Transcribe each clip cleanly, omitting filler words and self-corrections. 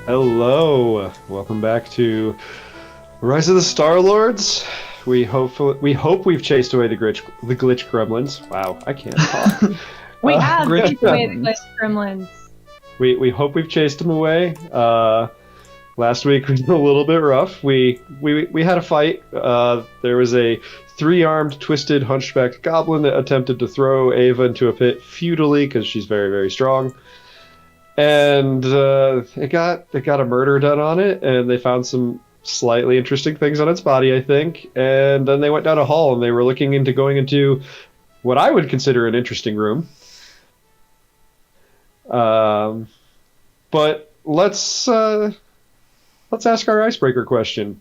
Hello, welcome back to Rise of the Star Lords. We hope we've chased away the glitch gremlins. Wow, I can't talk. We have chased away the glitch gremlins. We hope we've chased them away. Last week was a little bit rough. We had a fight. There was a 3-armed, twisted, hunchbacked goblin that attempted to throw Ava into a pit futilely because she's very, very strong. And it got a murder done on it, and they found some slightly interesting things on its body, I think. And then they went down a hall, and they were looking into going into what I would consider an interesting room. But let's ask our icebreaker question.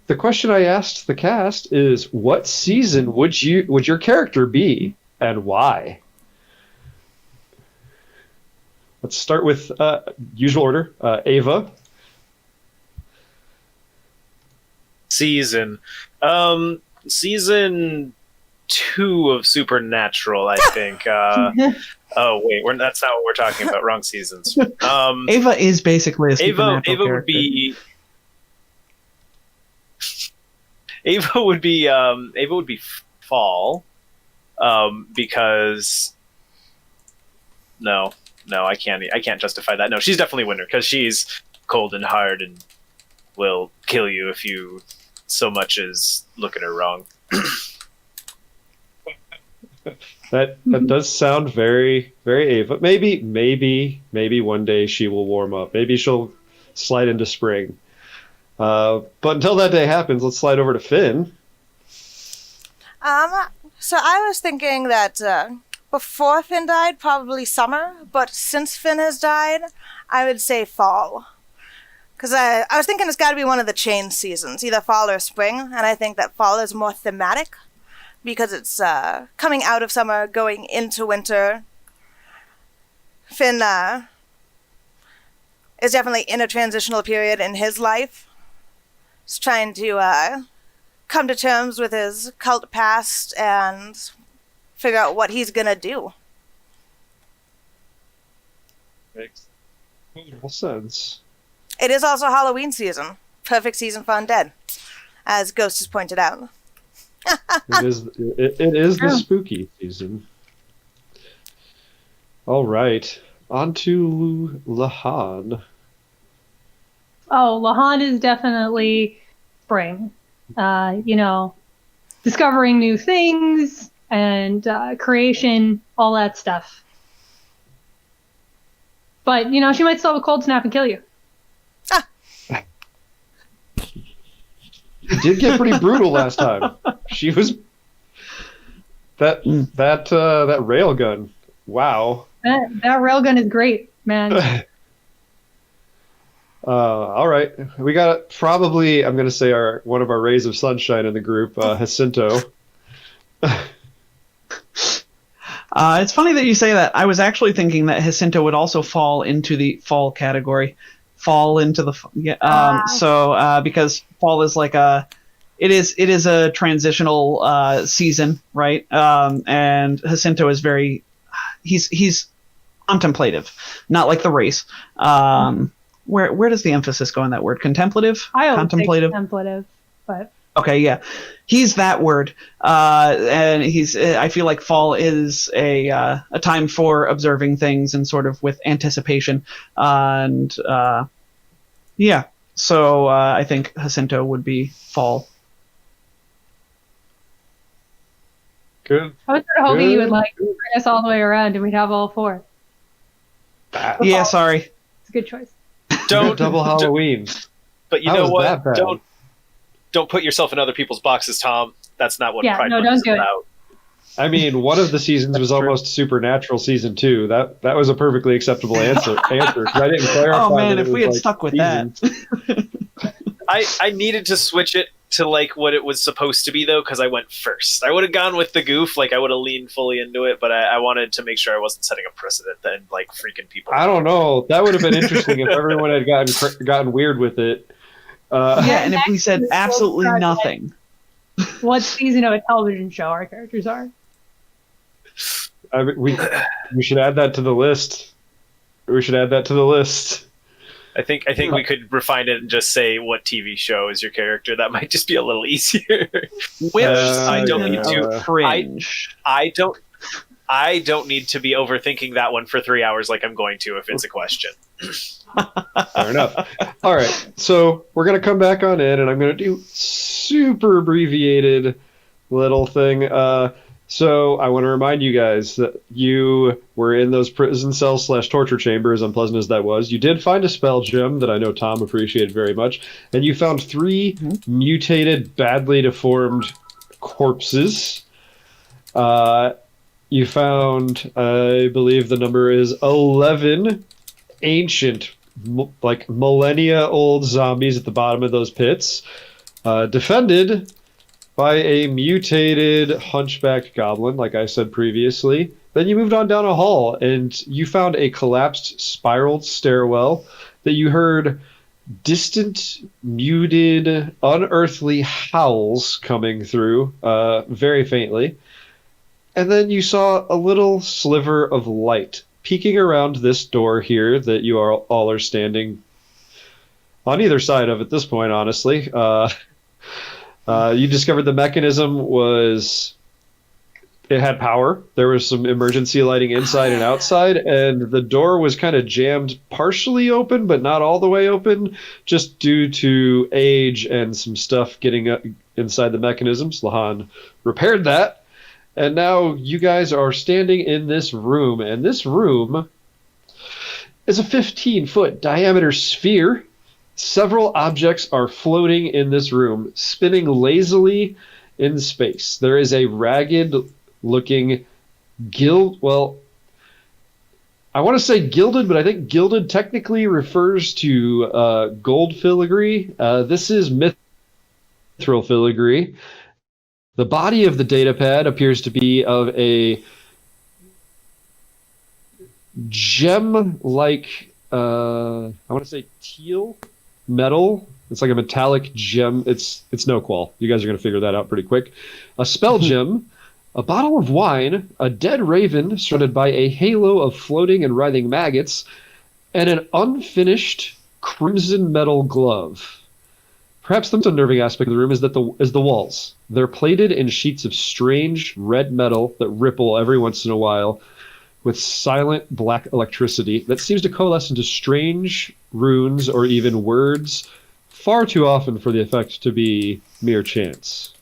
The question I asked the cast is, what season would your character be, and why? Let's start with usual order. Ava. Season 2 of Supernatural, I think. Oh wait, that's not what we're talking about. Wrong seasons. Ava is basically a supernatural Ava character. would be fall, because no, I can't justify that. No, she's definitely winter because she's cold and hard and will kill you if you so much as look at her wrong. That does sound very, very Ava. Maybe one day she will warm up. Maybe she'll slide into spring. But until that day happens, let's slide over to Finn. So I was thinking that before Finn died, probably summer, but since Finn has died, I would say fall. Because I was thinking it's got to be one of the change seasons, either fall or spring, and I think that fall is more thematic, because it's coming out of summer, going into winter. Finn is definitely in a transitional period in his life. He's trying to come to terms with his cult past and figure out what he's going to do. Makes total sense. It is also Halloween season. Perfect season for undead, as Ghost has pointed out. It is the spooky season. All right, on to Lahan. Oh, Lahan is definitely spring. Discovering new things and creation, all that stuff. But, she might still have a cold snap and kill you. It did get pretty brutal last time. She was that railgun. Wow. That railgun is great, man. All right, we got probably, I'm going to say, one of our rays of sunshine in the group, Jacinto. It's funny that you say that. I was actually thinking that Jacinto would also fall into the fall category. Because fall is like it is a transitional season, right? And Jacinto is he's contemplative, not like the race. Where does the emphasis go on that word? Contemplative? I always contemplative. say contemplative, but okay, yeah, he's that word, and I feel like fall is a time for observing things and sort of with anticipation, and yeah. So I think Jacinto would be fall. Good. I was sort of hoping you would bring us all the way around and we'd have all four. Yeah, sorry. It's a good choice. Don't double Halloween. But you know what? Don't put yourself in other people's boxes, Tom. That's not what Pride Month is about. I mean, one of the seasons was almost Supernatural season 2. That was a perfectly acceptable answer. I didn't clarify. Oh man, if we had stuck with seasons. that. I needed to switch it to what it was supposed to be though, because I went first. I would have gone with the goof, I would have leaned fully into it, but I wanted to make sure I wasn't setting a precedent and freaking people. I don't know. That would have been interesting if everyone had gotten weird with it. Yeah, and if we said Next, absolutely we'll nothing. what season of a television show our characters are. We should add that to the list. We should add that to the list. I think we could refine it and just say what TV show is your character. That might just be a little easier. Which I don't need to cringe. I don't need to be overthinking that one for 3 hours like I'm going to if it's a question. Fair enough. All right, so we're gonna come back on in, and I'm gonna do super abbreviated little thing. So I want to remind you guys that you were in those prison cells / torture chambers, unpleasant as that was. You did find a spell gem that I know Tom appreciated very much, and you found 3 mutated, badly deformed corpses. You found, I believe the number is 11 ancient, like millennia-old zombies at the bottom of those pits, defended by a mutated hunchback goblin, like I said previously. Then you moved on down a hall, and you found a collapsed, spiraled stairwell that you heard distant, muted, unearthly howls coming through, very faintly. And then you saw a little sliver of light peeking around this door here that you all are standing on either side of at this point, honestly. You discovered the mechanism it had power. There was some emergency lighting inside and outside, and the door was kind of jammed partially open, but not all the way open, just due to age and some stuff getting inside the mechanisms. Lahan repaired that, and now you guys are standing in this room, and this room is a 15-foot diameter sphere. Several objects are floating in this room, spinning lazily in space. There is a ragged-looking I want to say gilded, but I think gilded technically refers to gold filigree. This is mithril filigree. The body of the datapad appears to be of a gem-like, I want to say teal metal. It's like a metallic gem. It's no qual. You guys are going to figure that out pretty quick. A spell gem, a bottle of wine, a dead raven surrounded by a halo of floating and writhing maggots, and an unfinished crimson metal glove. Perhaps the most unnerving aspect of the room is the walls. They're plated in sheets of strange red metal that ripple every once in a while with silent black electricity that seems to coalesce into strange runes or even words, far too often for the effect to be mere chance.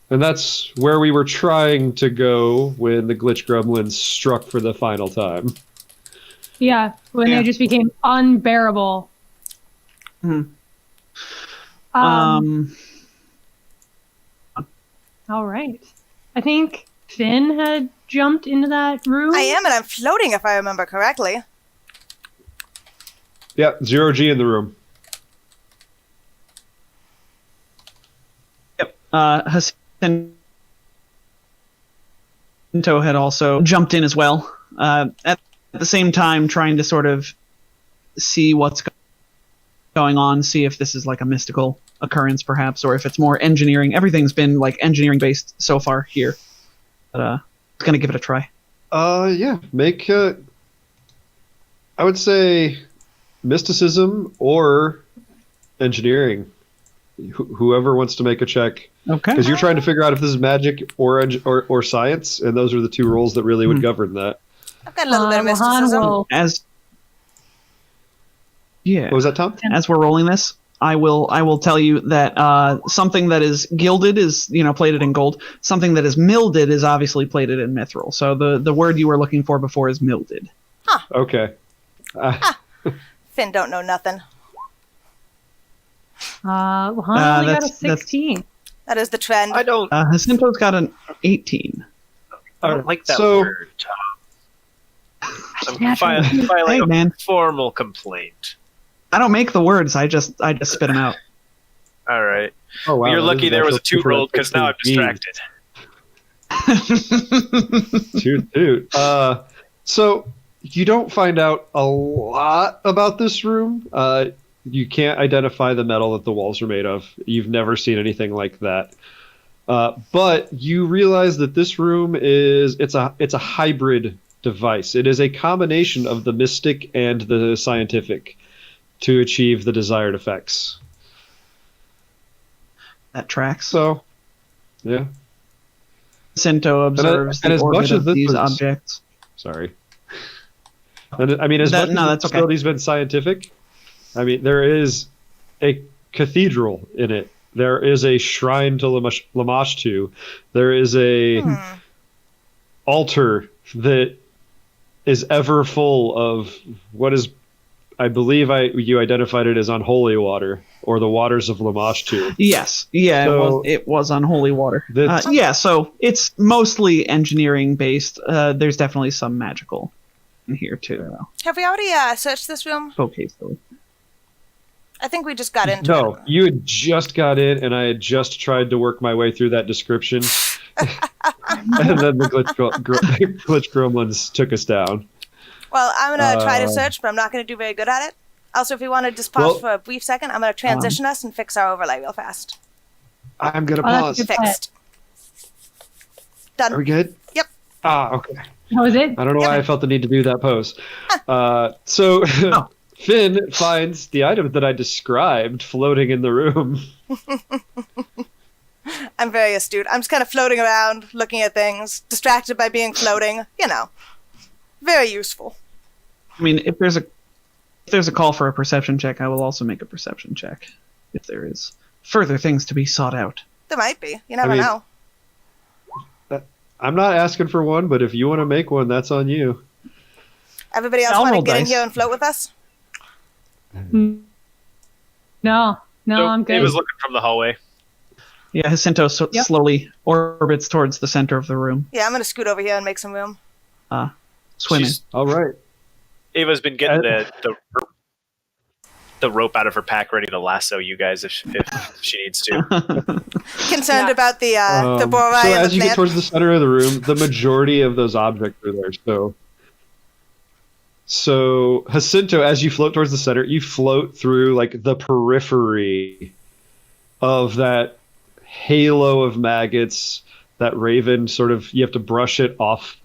And that's where we were trying to go when the glitch gremlins struck for the final time. Yeah, when they just became unbearable. All right. I think Finn had jumped into that room. I am, and I'm floating if I remember correctly. Yeah, 0G in the room. Yep. Jacinto had also jumped in as well. At the same time, trying to sort of see what's going on, see if this is like a mystical occurrence, perhaps, or if it's more engineering. Everything's been like engineering based so far here. But it's gonna give it a try. Yeah. Make I would say mysticism or engineering. Whoever wants to make a check. Okay. Because you're trying to figure out if this is magic or science, and those are the two roles that really would govern that. I've got a little bit of mysticism. What was that, Tom? As we're rolling this, I will tell you that something that is gilded is plated in gold. Something that is milded is obviously plated in mithril. So the word you were looking for before is milded. Huh. Okay. Finn don't know nothing. Lahan only got a 16. That is the trend. I don't. Jacinto's got an 18. I don't like that So- word, Tom. I'm filing Hey, man. a formal complaint. I don't make the words. I just spit them out. All right. Oh, wow. You're that lucky is there was a actually 2 rolled because now I'm distracted. Toot. So you don't find out a lot about this room. You can't identify the metal that the walls are made of. You've never seen anything like that. But you realize that this room it's a hybrid device. It is a combination of the mystic and the scientific to achieve the desired effects. That tracks. So, yeah. Jacinto observes and the as orbit much as of this these was- objects. And, I mean, as much as that's the okay. facility's been scientific, I mean, there is a cathedral in it. There is a shrine to Lamashtu. There is a altar that is ever full of what is, I believe you identified it as unholy water, or the waters of Lamashtu. Yes, yeah, So- it was unholy water. That's- Yeah, so it's mostly engineering based. There's definitely some magical in here too, though. Have we already searched this room? Okay, so I think we just got into No, it. you had just got in, and I had just tried to work my way through that description. And then the glitch gremlins took us down. Well, I'm going to try to search, but I'm not going to do very good at it. Also, if we want to just pause for a brief second, I'm going to transition us and fix our overlay real fast. I'm going to Oh, that's pause. good. Fixed. Done. Are we good? Yep. Okay. That was it? I don't know why I felt the need to do that pose. So Finn finds the item that I described floating in the room. I'm very astute. I'm just kind of floating around, looking at things, distracted by being floating. You know, very useful. I mean, if there's a call for a perception check, I will also make a perception check if there is further things to be sought out. There might be. You never mean- know. I'm not asking for one, but if you want to make one, that's on you. Everybody else I'll want to roll get in dice. here and float with us? No, Nope, I'm He good. was looking from the hallway. Yeah, Jacinto Yep. slowly orbits towards the center of the room, Yeah, I'm going to scoot over here and make some room. swimming. She's- All right. Ava's been getting the rope out of her pack, ready to lasso you guys if she needs to. Concerned Yeah. about the So borai and as the you get plant. towards the center of the room, the majority of those objects are there. So Jacinto, as you float towards the center, you float through like the periphery of that halo of maggots. That raven sort of, you have to brush it off,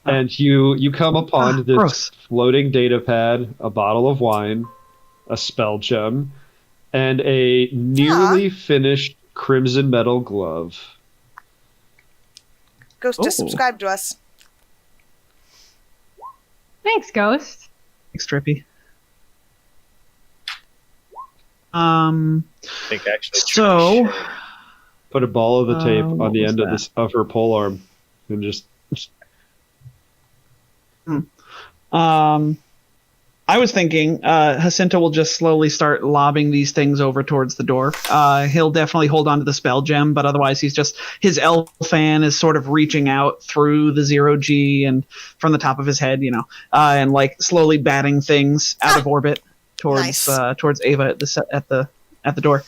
and you come upon this gross. floating data pad, a bottle of wine, a spell gem, and a nearly finished crimson metal glove. Ghost just Oh. subscribed to us. Thanks, Ghost. Thanks, Trippy. I think actually. So, Put a ball of the tape on what the was end of that? this of her pole arm, and just I was thinking Jacinto will just slowly start lobbing these things over towards the door. He'll definitely hold on to the spell gem, but otherwise his elf fan is sort of reaching out through the 0G and from the top of his head, and like slowly batting things out of orbit towards Nice. towards Ava at the door.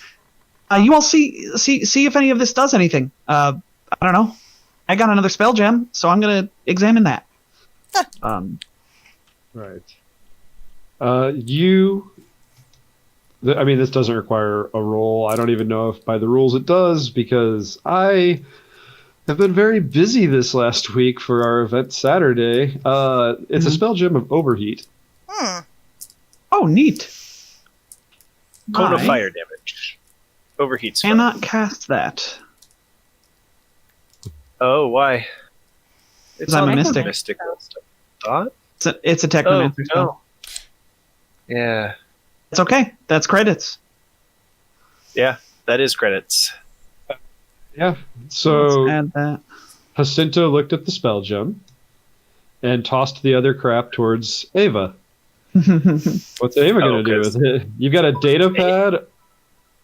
You all see if any of this does anything. I don't know. I got another spell gem, so I'm gonna examine that. right. I mean, this doesn't require a roll. I don't even know if by the rules it does, because I have been very busy this last week for our event Saturday. It's a spell gem of overheat. Oh, neat. Cone of I fire damage. Overheats. cannot cast that. Oh, why? It's I'm a not mystic. mystical stuff. Thought? It's a Oh, technomancer spell. no. Yeah. It's okay. That's credits. Yeah, that is credits. Yeah. So Let's add that. Jacinto looked at the spell gem and tossed the other crap towards Ava. What's Ava going to do 'cause- with it? You've got a data pad,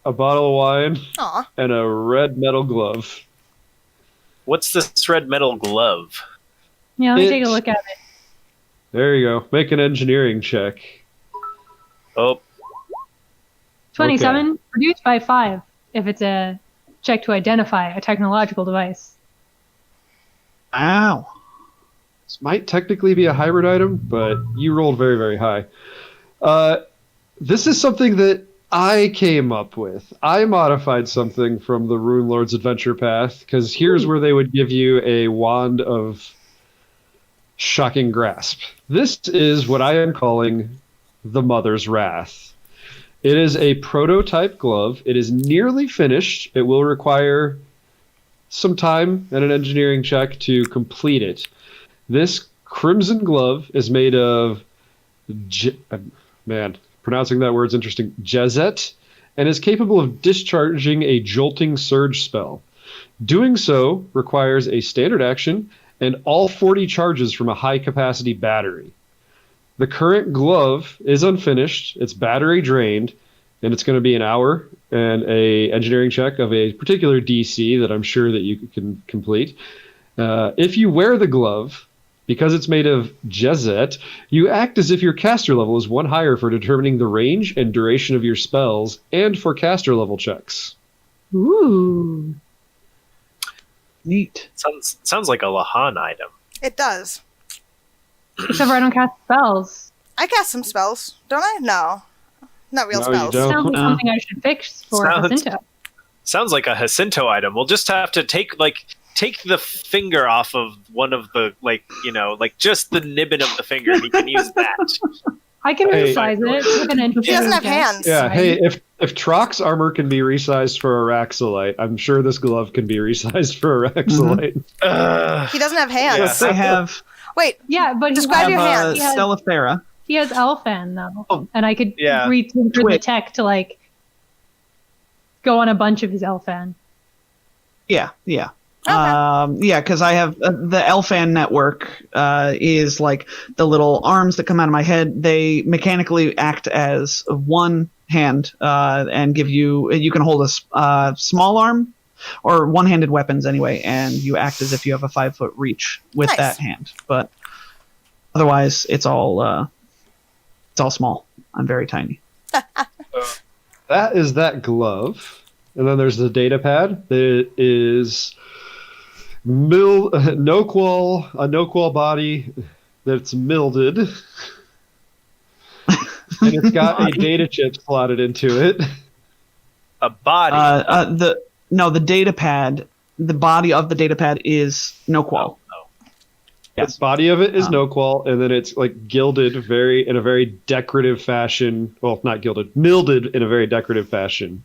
a bottle of wine, Aw. and a red metal glove. What's this red metal glove? Yeah, let me take a It's- look at it. There you go. Make an engineering check. Oh, 27, produced by 5, if it's a check to identify a technological device. Wow. This might technically be a hybrid item, but you rolled very, very high. this is something that I came up with. I modified something from the Rune Lord's Adventure Path, because here's where they would give you a wand of shocking grasp. This is what I am calling the Mother's Wrath. It is a prototype glove. It is nearly finished. It will require some time and an engineering check to complete it. This crimson glove is made of, pronouncing that word's interesting, Jezet, and is capable of discharging a jolting surge spell. Doing so requires a standard action and all 40 charges from a high-capacity battery. The current glove is unfinished, it's battery drained, and it's going to be an hour and a engineering check of a particular DC that I'm sure that you can complete. If you wear the glove, because it's made of Jezet, you act as if your caster level is one higher for determining the range and duration of your spells and for caster level checks. Ooh. Neat. Sounds like a Lahan item. It does. Except for I don't cast spells. I cast some spells, don't I? No. Not real No, you spells. don't. Sounds like something I should fix for Jacinto. Sounds like a Jacinto item. We'll just have to take the finger off of one of the, just the nibbin of the finger, and you can use that. I can Hey. resize it with an engineering She doesn't have check. hands. Yeah, hey, if Trock's armor can be resized for Araxolite, I'm sure this glove can be resized for Araxolite. He doesn't have hands. Yes. I have, Wait, Yeah, but Describe your hands. Stellifera. he has Elfan though, Oh. and I could Yeah. retinker the Twit. tech to go on a bunch of his Elfan. Yeah. Okay. Because I have the Elfan network is like the little arms that come out of my head. They mechanically act as one hand and give you can hold a small arm or one-handed weapons anyway, and you act as if you have a 5-foot reach with Nice. that hand. But otherwise, it's all small. I'm very tiny. That is that glove. And then there's the data pad that is a no-qual body that's milded. And it's got a data chip slotted into it. A body. The data pad, the body of the data pad is no qual. The body of it is no-qual, and then it's gilded in a very decorative fashion. Well, not gilded, milded in a very decorative fashion.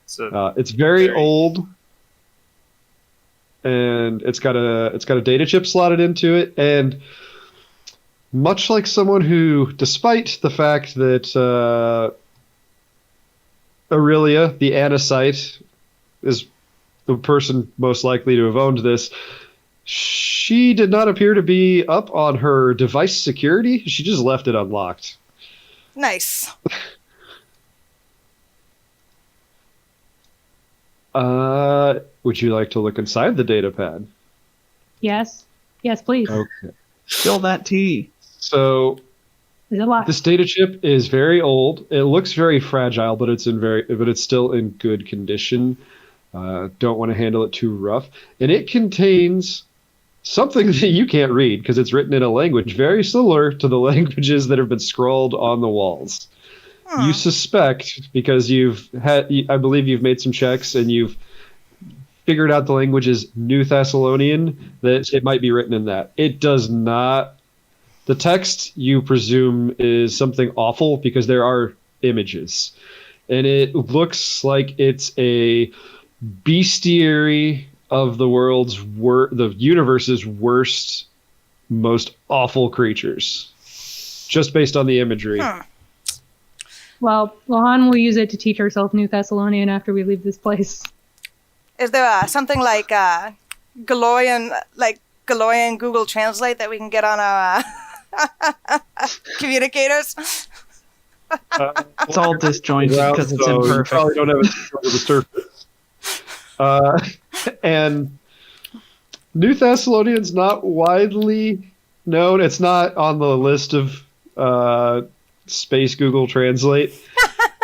So It's very old, and it's got a data chip slotted into it, and much like someone who, despite the fact that Aurelia, the Anacite, is the person most likely to have owned this, she did not appear to be up on her device security. She just left it unlocked. Nice. Would you like to look inside the data pad? Yes, please. Okay. Spill that tea. So There's a lot. this data chip is very old. It looks very fragile, but it's still in good condition. Don't want to handle it too rough. And it contains something that you can't read because it's written in a language very similar to the languages that have been scrawled on the walls. You suspect, because I believe you've made some checks and you've figured out the language is New Thessalonian, that it might be written in that. It does not. The text, you presume, is something awful because there are images. And it looks like it's a bestiary of the universe's worst, most awful creatures. Just based on the imagery. Well, Lahan will use it to teach herself New Thessalonian after we leave this place. Is there something like Galorian Google Translate that we can get on our communicators? It's all disjointed because it's So you imperfect. probably don't have it over the surface. And New Thessalonian's not widely known. It's not on the list of Space Google Translate.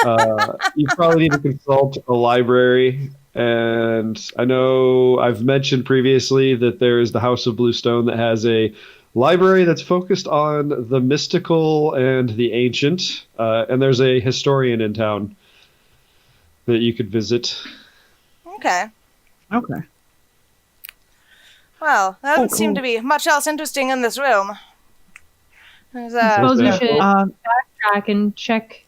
You probably need to consult a library. And I know I've mentioned previously that there is the House of Bluestone that has a library that's focused on the mystical and the ancient, and there's a historian in town that you could visit. Okay. Okay. Well, there doesn't seem cool. to be much else interesting in this room. There's, I suppose we Yeah. should backtrack and check.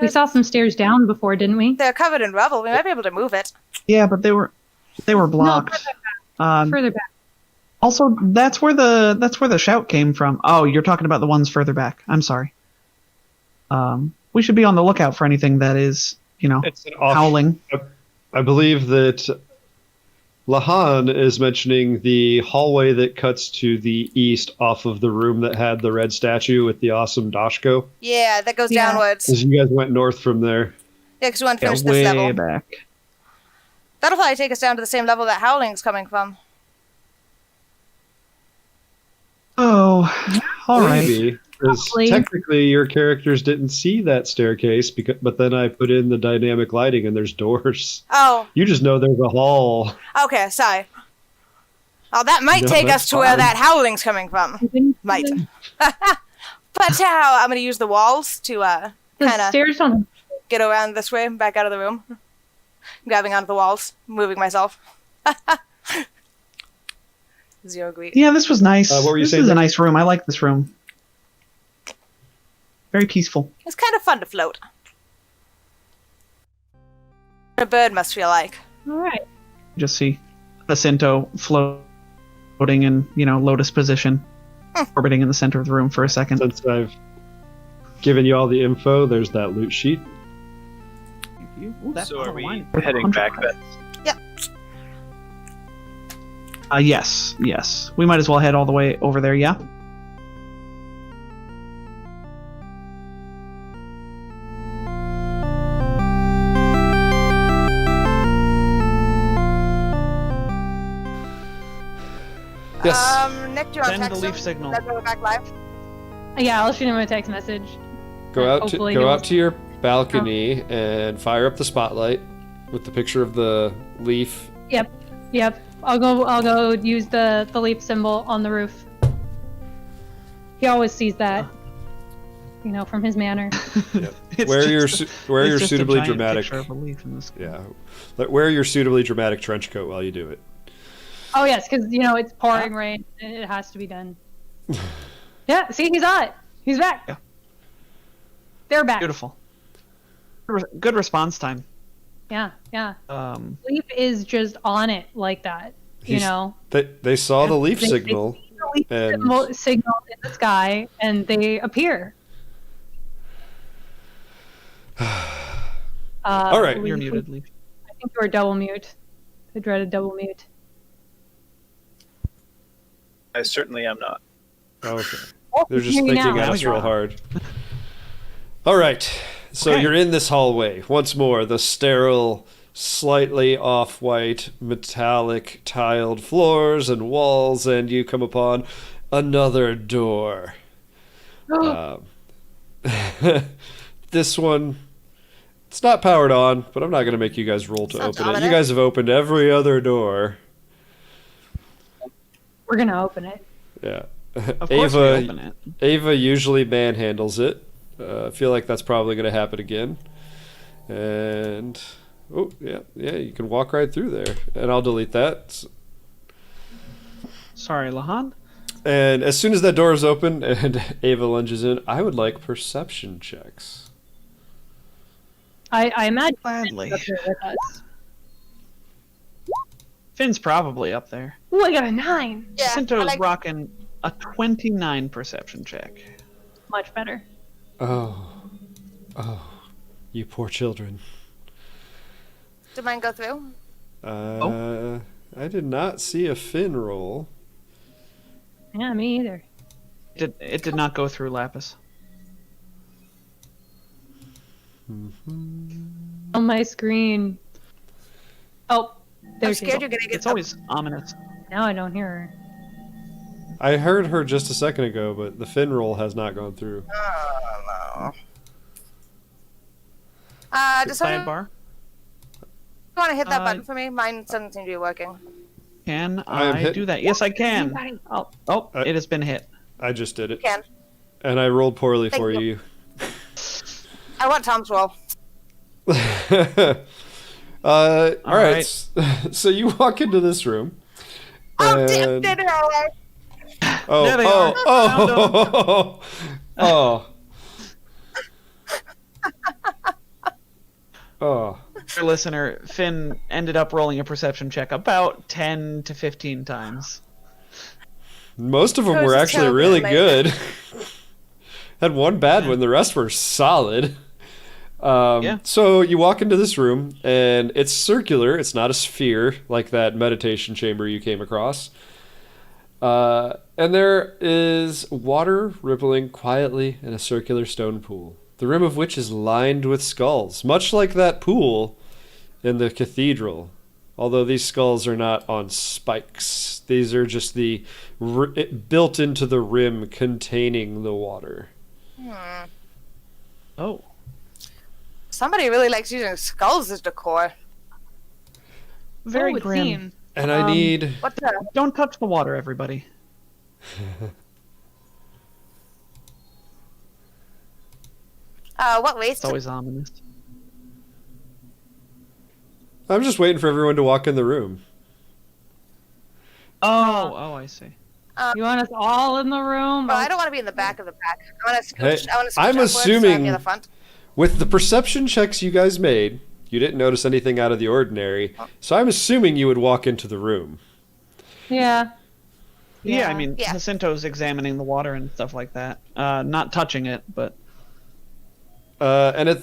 We saw some stairs down before, didn't we? they're covered in rubble. We might be able to move it. Yeah, but they were blocked. Further back. Also, that's where the shout came from. Oh, you're talking about the ones further back. I'm sorry. We should be on the lookout for anything that is, It's an off- howling. I believe that Lahan is mentioning the hallway that cuts to the east off of the room that had the red statue with the awesome Dashko. Yeah, that goes Yeah. downwards. As you guys went north from there. Yeah, because we want to Yeah, finish this way level. back. That'll probably take us down to the same level that Howling's coming from. Oh, all right. Maybe. Because Probably. technically your characters didn't see that staircase, but then I put in the dynamic lighting and there's doors. Oh, You just know there's a hall. okay, sorry. Oh, that might No, take that's us to where fine. that Howling's coming from. Might. But I'll, I'm going to use the walls to The kind of stairs don't. get around this way, back out of the room. Grabbing onto the walls, moving myself. Zero greed. Yeah, this was nice. What were you This saying is a there? nice room. I like this room. Very peaceful. It's kind of fun to float. What a bird must feel like. All right. Just see Jacinto floating in, lotus position, orbiting in the center of the room for a second. Since I've given you all the info, there's that loot sheet. Ooh, that So are bottle of we wine. heading back then? Yes. We might as well head all the way over there, yeah? Yes. Nick, do you want to Send the text leaf him? signal. Let's go back live. Yeah, I'll shoot him a text message. Go out to Hopefully go he'll- out to your balcony and fire up the spotlight with the picture of the leaf. Yep. I'll go use the leap symbol on the roof. He always sees that. From his manner. It's Wear your just wear it's your just a suitably giant dramatic. picture of a leaf in the sky. Yeah, wear your suitably dramatic trench coat while you do it. Oh yes, because it's pouring rain. And it has to be done. Yeah. See, he's on it. He's back. Yeah. They're back. Beautiful. Good response time. Yeah. Leaf Leaf is just on it like that. He's- They saw the leaf They signal. see the leaf and- signal in the sky, and they appear. All right. You're muted, Leaf. I think you're double mute. The dreaded double mute. I certainly am not. Okay. Oh, They're just hear you thinking now. at us real hard. All right. So Okay. you're in this hallway. Once more, the sterile, slightly off-white, metallic tiled floors and walls, and you come upon another door. This one, it's not powered on, but I'm not going to make you guys roll to Sounds open it. You ominous. guys have opened every other door. We're gonna open it. Yeah. Of course we open it. Ava usually manhandles it. I feel like that's probably going to happen again. And yeah, you can walk right through there, and I'll delete that. Sorry, Lahan. And as soon as that door is open and Ava lunges in, I would like perception checks. I imagine Gladly. Finn's up here with us. Finn's probably up there. Ooh, I got a 9. Yeah, Jacinto's I like- rocking a 29 perception check. Much better. Oh, you poor children. Did mine go through? I did not see a fin roll. Yeah, me either. It did not go through Lapis. On my screen. Oh, I'm there she is. scared you're gonna get It's always ominous. Now I don't hear her. I heard her just a second ago, but the fin roll has not gone through. Does someone Sidebar. want to hit that Uh, button for me? Mine doesn't seem to be working. Can I am I hit. do that? Yes, I can. Oh, it has been hit. I just did it. Can. And I rolled poorly Thank for you. you. I want Tom's roll. All right. right. So you walk into this room. Oh, damn, and- did it all right. Oh, There they oh, oh, oh. Dear listener, Finn ended up rolling a perception check about 10 to 15 times. Most of them That was were a actually terrible really nightmare. good. Had one bad one. The rest were solid. Yeah. So you walk into this room, and it's circular. It's not a sphere like that meditation chamber you came across. And there is water rippling quietly in a circular stone pool, the rim of which is lined with skulls, much like that pool in the cathedral. Although these skulls are not on spikes. These are just built into the rim containing the water. Oh. Somebody really likes using skulls as decor. Very Oh, it grim. seems. And I need... What the? Don't touch the water, everybody. What waste? It's always ominous. I'm just waiting for everyone to walk in the room. Oh, I see. You want us all in the room? Well, I don't want to be in the back of the pack. I want to Hey, scooch. I want to I'm upwards, assuming- near the front. With the perception checks you guys made, you didn't notice anything out of the ordinary. So I'm assuming you would walk into the room. Yeah. Yeah, I mean, Yeah. Jacinto's examining the water and stuff like that. Not touching it, but... And at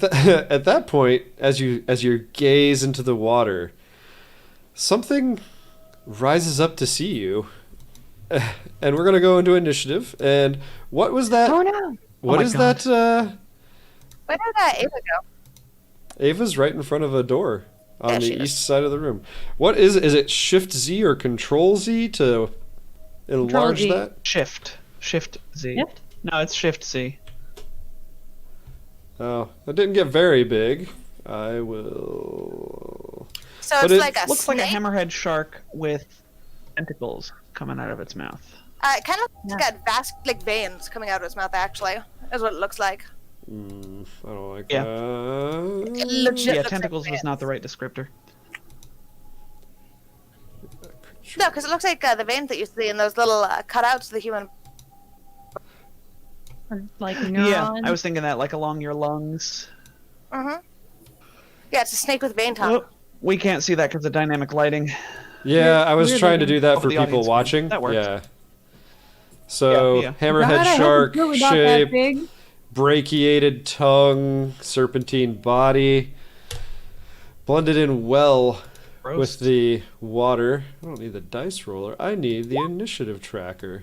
that point, as you gaze into the water, something rises up to see you. And we're gonna go into initiative. And what was that? Oh no. What my is God. that? Where did that Ava go? Ava's right in front of a door on There she the is. east side of the room. What is it? Is it Shift Z or Control Z to enlarge Z. that? Shift Z. Shift? No, it's Shift C. Oh, that didn't get very big. I will. So But it's it like a Looks like a snake. hammerhead shark with tentacles coming out of its mouth. It kind of looks like vast, like veins coming out of its mouth. Actually, is what it looks like. I don't like Yeah. that. It legit Yeah, looks tentacles like was not the right descriptor. No, because it looks like the veins that you see in those little cutouts of the human. Or, like neurons. Yeah, I was thinking that, like along your lungs. Mm-hmm. Yeah, it's a snake with vein tongue. Oh, we can't see that because of dynamic lighting. Yeah, I was Weird trying to looking. do that Oh, for the people audience can. watching. That works. Yeah. So Yeah. hammerhead God, I hope shark it's really not that shape, big. brachiated tongue, serpentine body, blended in well Gross. with the water. I don't need the dice roller. I need the initiative tracker.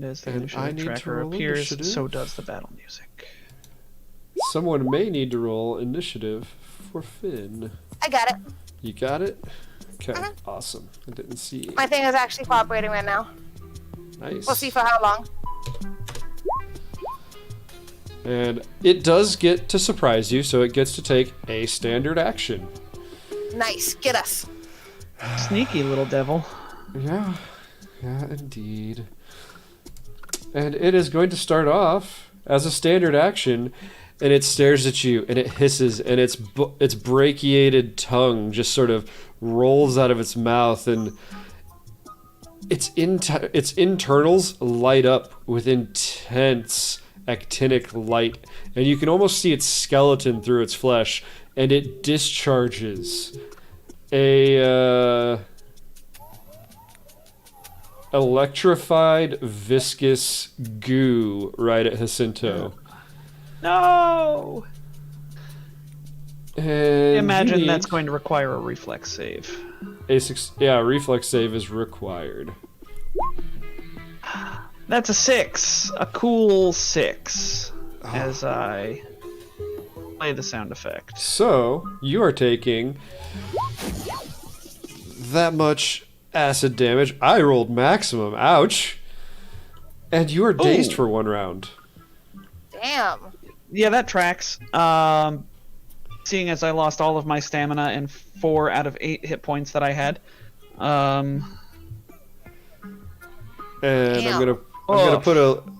As the And initiative I need to tracker roll appears, initiative. so does the battle music. Someone may need to roll initiative for Finn. I got it. You got it? Okay, awesome. I didn't see. My thing is actually cooperating right now. Nice. We'll see for how long. And it does get to surprise you, so it gets to take a standard action. Nice. Get us. Sneaky little devil. Yeah, indeed. And it is going to start off as a standard action, and it stares at you, and it hisses, and its brachiated tongue just sort of rolls out of its mouth, and its internals light up with intense actinic light, and you can almost see its skeleton through its flesh, and it discharges a electrified viscous goo right at Jacinto. No! And Imagine you that's need going to require a reflex save. reflex save is required. That's a 6. A cool 6. As I play the sound effect. So you are taking that much acid damage. I rolled maximum. Ouch. And you are dazed Ooh. for 1 round. Damn. Yeah, that tracks. seeing as I lost all of my stamina and 4 out of 8 hit points that I had. And Damn. I'm gonna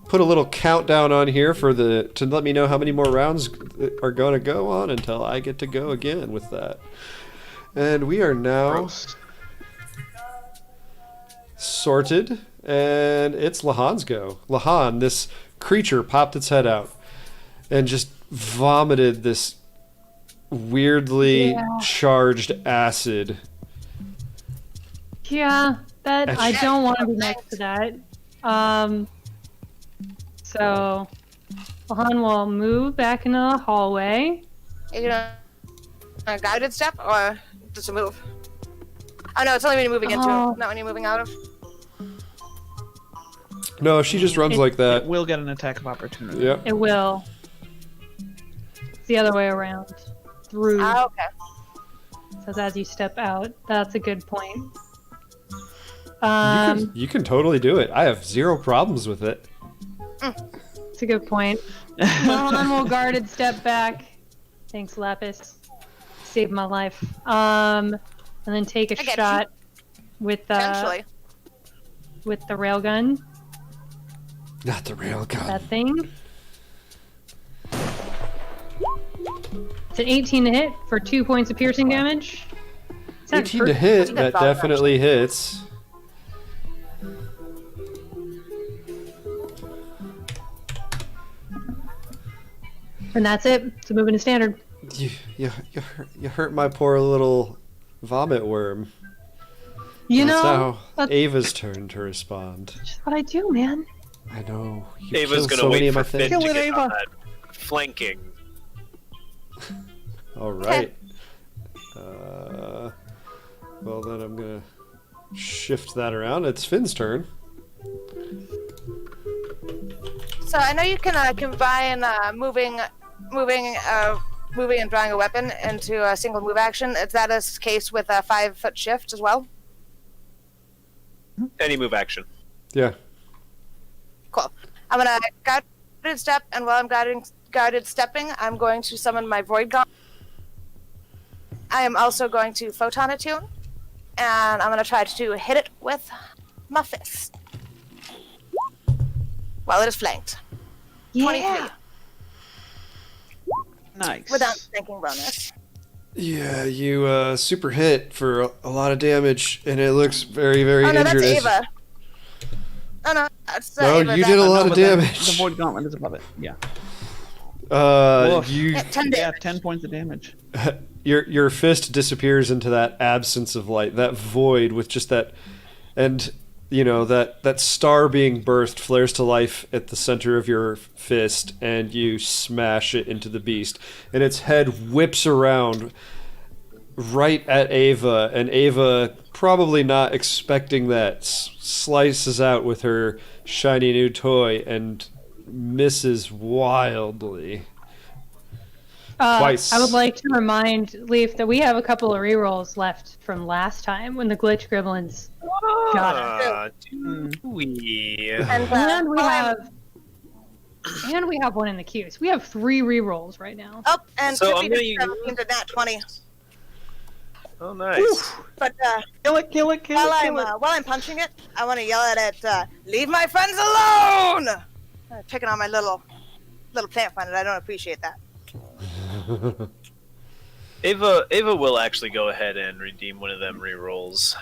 put a little countdown on here to let me know how many more rounds are gonna go on until I get to go again with that. And we are now sorted, and it's Lahan's go. Lahan, this creature popped its head out and just vomited this weirdly charged acid. Yeah, that I don't want to be next to that. So Lahan will move back into the hallway. Are you gonna a guided step or just a move? Oh no, it's only when you're moving into, not when you're moving out of. No, she just runs like It that. will get an attack of opportunity. Yep. It will. It's the other way around. Through. Ah, okay. Says as you step out. That's a good point. You can totally do it. I have 0 problems with it. It's a good point. Lahan will guarded step back. Thanks, Lapis. Saved my life. And then take a I get shot with Potentially. the railgun. Not the railgun. That thing. It's an 18 to hit for 2 points of piercing damage. It's not 18 to hit, that solid, definitely hits. And that's it. So moving to standard. You hurt my poor little vomit worm. You It's know, now that's Ava's turn to respond. just what I do, man. I know. You Ava's killed gonna so many wait of my for Finn things. to Kill it, get on Ava. that flanking. All right. Well, then I'm gonna shift that around. It's Finn's turn. So I know you can combine moving and drawing a weapon into a single move action. Is that a case with a 5-foot shift as well? Any move action. Yeah. Cool. I'm gonna guided step, and while I'm guided stepping, I'm going to summon my Void Gauntlet. I am also going to Photon Attune, and I'm gonna try to hit it with my fist. While it is flanked. 23. Nice. Without thinking bonus. Yeah, you super hit for a lot of damage, and it looks very, very Oh no, that's injured. Ava. Oh no, that's No, Ava. you did a lot of but then damage. The Void Gauntlet is above it. Yeah. You Yeah, 10 Yeah, damage. 10 points of damage. your fist disappears into that absence of light, that void with just that, and you know that star being birthed flares to life at the center of your fist, and you smash it into the beast, and its head whips around right at Ava, and Ava, probably not expecting that, slices out with her shiny new toy and misses wildly. Twice. I would like to remind Leaf that we have a couple of rerolls left from last time when the glitch gremlins got us. Do we? And, And we while I'm- have one in the queue. So we have 3 rerolls right now. Oh, and So I'm 50 gonna to use- 17 to nat 20. Oh, nice. But Kill it, kill it, kill while it, I'm kill it. while I'm punching it, I want to yell at it. Leave my friends alone! Picking on my little plant friend, and I don't appreciate that. Ava will actually go ahead and redeem one of them rerolls.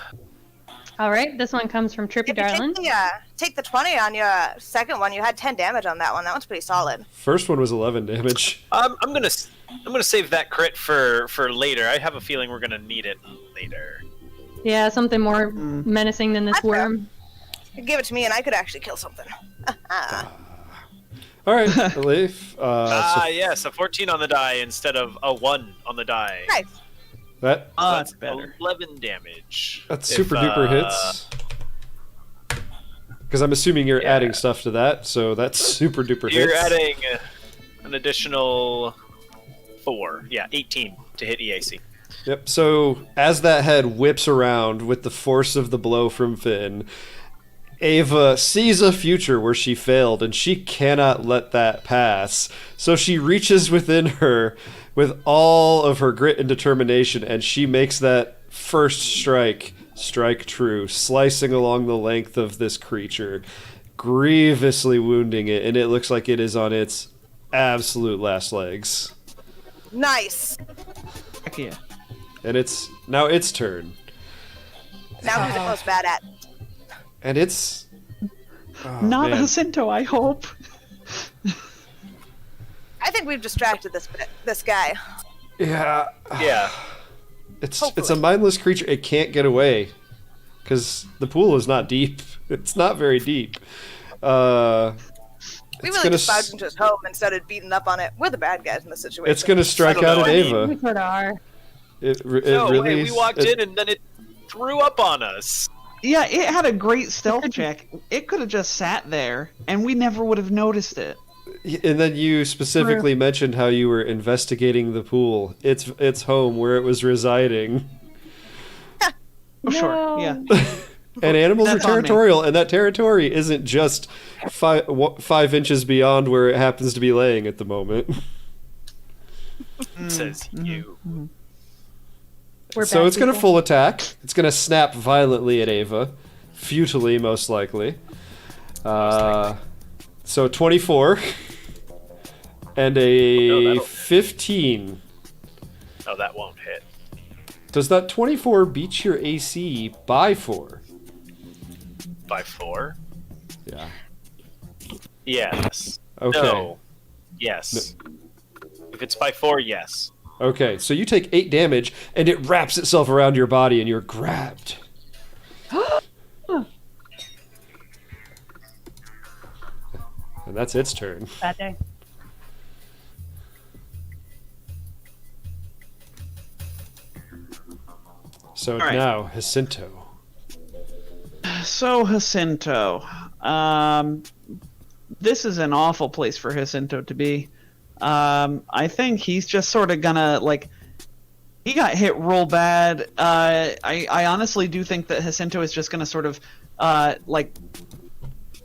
All right, this one comes from Trippy If you Darlin. take the 20 on your second one, you had 10 damage on that one. That one's pretty solid. First one was 11 damage. I'm gonna save that crit for later. I have a feeling we're gonna need it later. Yeah, something more menacing than this That's fair. worm. You could give it to me, and I could actually kill something. All right, Leaf. Yes, a 14 on the die instead of a 1 on the die. Nice. That That's better. 11 damage. That's If, super duper hits. Because I'm assuming you're yeah. adding stuff to that, so that's super duper hits. You're adding an additional 4. Yeah, 18 to hit EAC. Yep. So as that head whips around with the force of the blow from Finn, Ava sees a future where she failed, and she cannot let that pass. So she reaches within her with all of her grit and determination, and she makes that first strike true, slicing along the length of this creature, grievously wounding it, and it looks like it is on its absolute last legs. Nice. Heck yeah. And it's now its turn. Now who's the most bad at? And it's... Oh, Not man. Jacinto, I hope. I think we've distracted this guy. Yeah. Yeah. It's a mindless creature. It can't get away. Because the pool is not deep. It's not very deep. We really just barged into his home and started beating up on it. We're the bad guys in this situation. It's going to strike I don't out know, at I mean- Ava. We sort of are. It No, really wait, we is- walked in and then it threw up on us. Yeah, it had a great stealth check. It could have just sat there, and we never would have noticed it. And then you specifically mentioned how you were investigating the pool. Its home, where it was residing. Oh, sure, No. yeah. And animals That's are on me. territorial, and that territory isn't just 5 inches beyond where it happens to be laying at the moment. Says you. We're So bad it's going to people. full attack. It's going to snap violently at Ava. Futilely, most likely. So 24. And No, a that'll- 15. Oh, that won't hit. Does that 24 beat your AC by 4? By 4? Yeah. Yes. Okay. No. Yes. If it's by 4, yes. Okay, so you take 8 damage, and it wraps itself around your body, and you're grabbed. And that's its turn. Bad day. So Alright. now, Jacinto. So, Jacinto. This is an awful place for Jacinto to be. I think he's just sort of gonna, like... He got hit real bad. I honestly do think that Jacinto is just gonna sort of, like...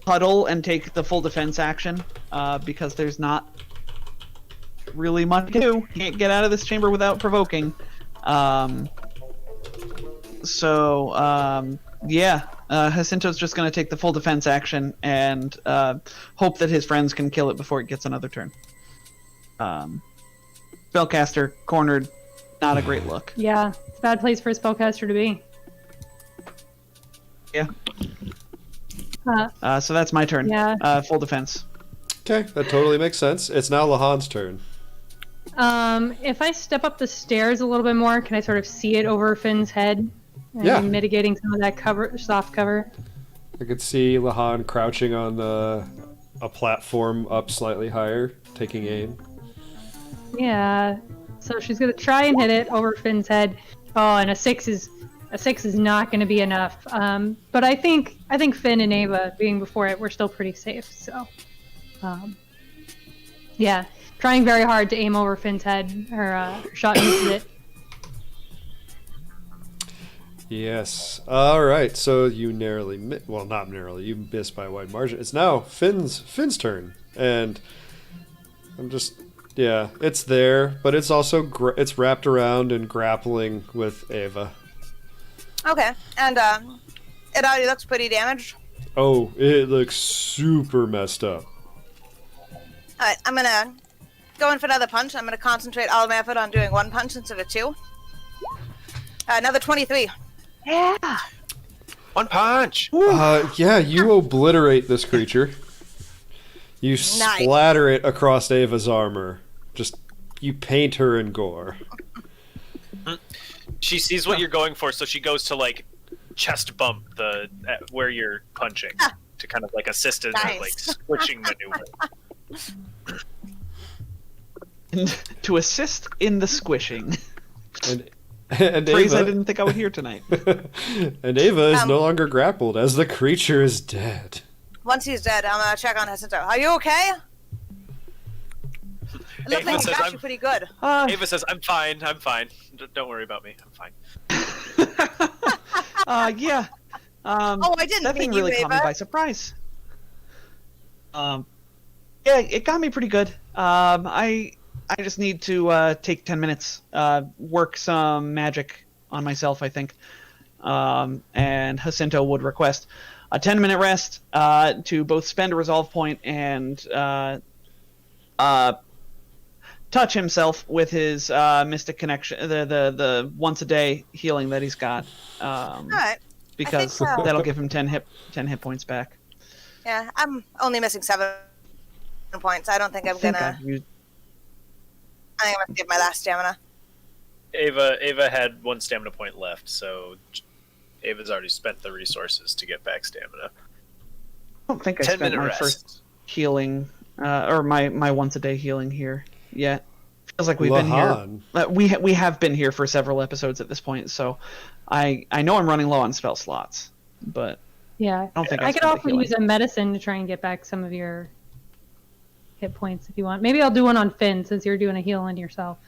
huddle and take the full defense action, because there's not really much to do. Can't get out of this chamber without provoking. Yeah, Jacinto's just going to take the full defense action and hope that his friends can kill it before it gets another turn. Spellcaster, cornered, not a great look. Yeah, it's a bad place for a spellcaster to be. Yeah. Uh, So that's my turn. Yeah. Full defense. Okay, that totally makes sense. It's now Lahan's turn. if I step up the stairs a little bit more, can I sort of see it over Finn's head? And Yeah. mitigating some of that cover, soft cover. I could see Lahan crouching on a platform up slightly higher, taking aim. Yeah. So she's gonna try and hit it over Finn's head. Oh, and a six is not gonna be enough. But I think Finn and Ava being before it, we're still pretty safe. So, yeah, trying very hard to aim over Finn's head. Her shot misses it. Yes. All right. So you narrowly, not narrowly. You missed by a wide margin. It's now Finn's turn, and yeah, it's there, but it's also it's wrapped around and grappling with Ava. Okay, and it already looks pretty damaged. Oh, it looks super messed up. Alright, I'm gonna go in for another punch. I'm gonna concentrate all of my effort on doing one punch instead of two. Another 23. Yeah. One punch! Yeah, you obliterate this creature. You splatter it across Ava's armor. You paint her in gore. She sees what you're going for, so she goes to like chest bump where you're punching to kind of like assist in that like switching maneuver. And to assist in the squishing. And Phrase I Ava, didn't think I would hear tonight. and Ava is no longer grappled as the creature is dead. Once he's dead, I'm gonna check on Jacinto. Are you okay? It looks Ava like he says got you pretty good. Ava says, I'm fine. Don't worry about me. I'm fine. Yeah. I didn't That mean thing you, really caught me Ava. by surprise. Yeah, it got me pretty good. I just need to take 10 minutes, work some magic on myself, I think. And Jacinto would request a 10-minute rest to both spend a resolve point and touch himself with his mystic connection, the once a day healing that he's got, All right. because I think, that'll give him 10 hit points back. Yeah, I'm only missing 7 points. I don't think I'm gonna. I've used- I think I'm gonna give my last stamina. Ava had 1 stamina point left, so Ava's already spent the resources to get back stamina. I don't think I 10 spent minute my rest. first healing, or my once a day healing here yet. Feels like we've been here. Lahan. We have been here for several episodes at this point, so I know I'm running low on spell slots, but Yeah. I don't think I could spent the also healing. use a medicine to try and get back some of your hit points if you want. Maybe I'll do one on Finn since you're doing a heal on yourself.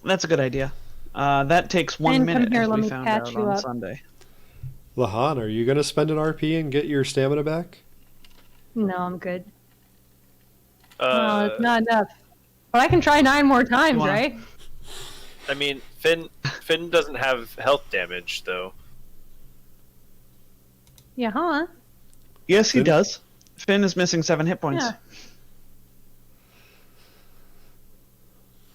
That's a good idea. That takes 1 And come minute, here, as let we me found patch out you on up. Sunday. Lahan, are you gonna spend an RP and get your stamina back? No, I'm good. Uh, It's not enough. But I can try 9 more times, wanna- right? I mean, Finn doesn't have health damage though. Yeah, huh? Yes, he Finn? does. Finn is missing 7 hit points. Yeah.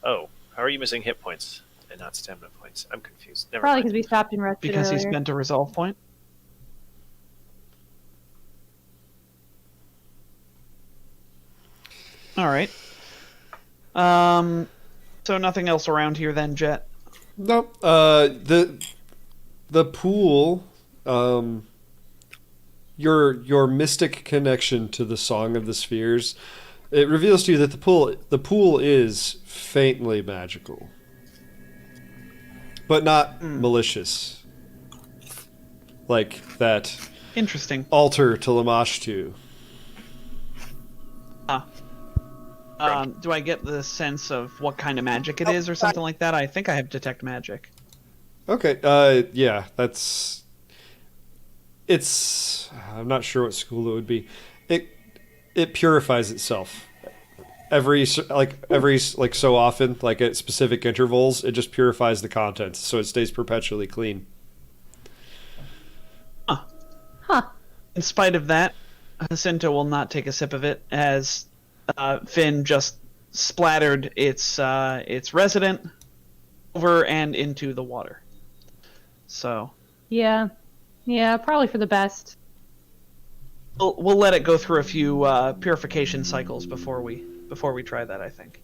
Oh, how are you missing hit points and not stamina points? I'm confused. Never Probably mind. because we stopped and rested Because he earlier. spent a resolve point. All right. So nothing else around here then, Jet. Nope. The pool, your mystic connection to the Song of the Spheres, it reveals to you that the pool is faintly magical, but not malicious, like that Interesting. altar to Lamashtu. Do I get the sense of what kind of magic it is or something like that? I think I have detect magic. Okay. Yeah. It's. I'm not sure what school it would be. It purifies itself. Every so often, like at specific intervals, it just purifies the contents, so it stays perpetually clean. Huh. In spite of that, Jacinto will not take a sip of it as Finn just splattered its resident over and into the water. So Yeah. Yeah, probably for the best. we'll let it go through a few purification cycles before we try that, I think.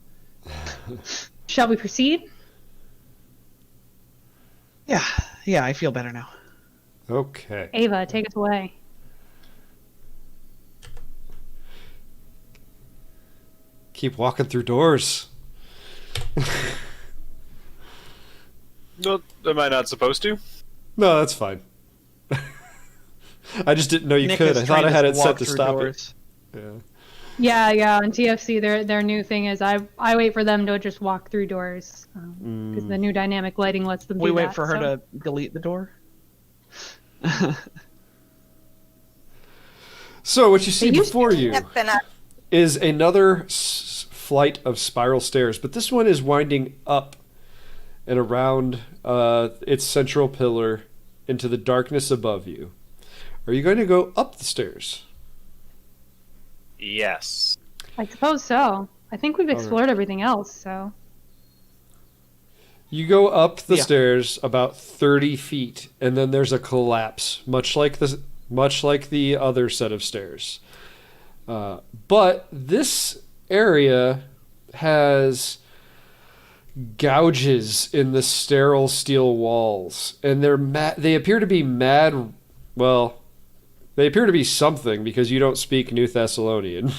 Shall we proceed? Yeah, I feel better now. Okay. Ava, take us away. Keep walking through doors. Well, am I not supposed to? No, that's fine. I just didn't know you Nick could. has I thought I trained had us it to set walk to through stop doors. it. Yeah. Yeah, on TFC, their new thing is I wait for them to just walk through doors because the new dynamic lighting lets them do We wait that, for her so. to delete the door. So what you see They used before you Yep, and is another flight of spiral stairs, but this one is winding up and around its central pillar into the darkness above you. Are you going to go up the stairs? Yes. I suppose so. I think we've explored everything else, so. You go up the Yeah. stairs about 30 feet, and then there's a collapse, much like the other set of stairs. But this area has gouges in the sterile steel walls, and they appear to be mad. Well, they appear to be something because you don't speak New Thessalonian.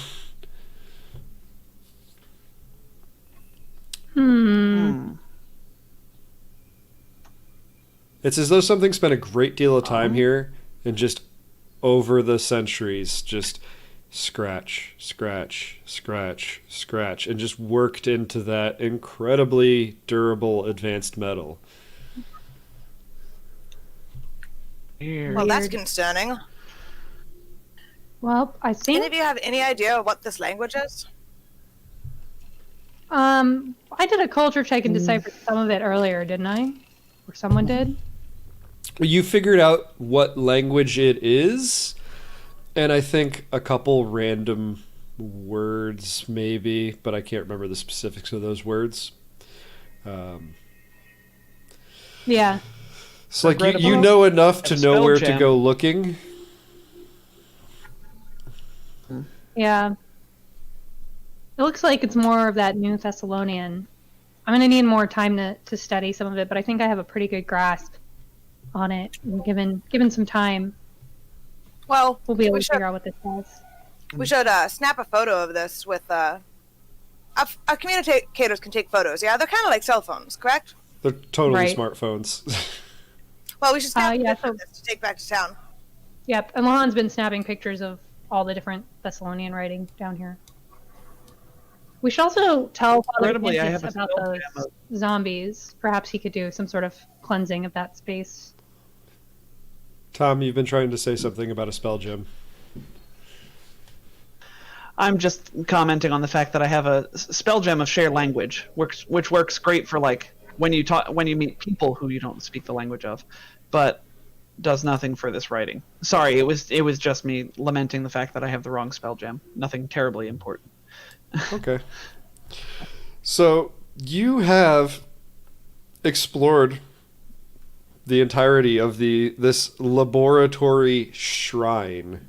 It's as though something spent a great deal of time here and just over the centuries just scratch, scratch, scratch, scratch, and just worked into that incredibly durable advanced metal. Well, that's concerning. Well, I Any think of you have any idea what this language is? I did a culture check and deciphered some of it earlier, didn't I? Or someone did? You figured out what language it is, and I think a couple random words, maybe, but I can't remember the specifics of those words. Yeah. It's like read you about know enough to a know spell where jam. to go looking. Yeah. It looks like it's more of that New Thessalonian. I'm gonna need more time to study some of it, but I think I have a pretty good grasp on it. And given some time, Well, we'll be able we to should figure out what this says. we should snap a photo of this with. Our communicators can take photos. Yeah, they're kind of like cell phones, correct? They're totally Right. smartphones. Well, we should snap a yeah, picture of this to take back to town. Yep, and Lahan's been snapping pictures of all the different Thessalonian writing down here. We should also tell Father Incredibly, I Francis have a about spell those jam zombies. Perhaps he could do some sort of cleansing of that space. Tom, you've been trying to say something about a spell gem. I'm just commenting on the fact that I have a spell gem of share language, which works great for like when you meet people who you don't speak the language of, but does nothing for this writing. Sorry, it was just me lamenting the fact that I have the wrong spell gem. Nothing terribly important. Okay. So you have explored the entirety of this laboratory shrine.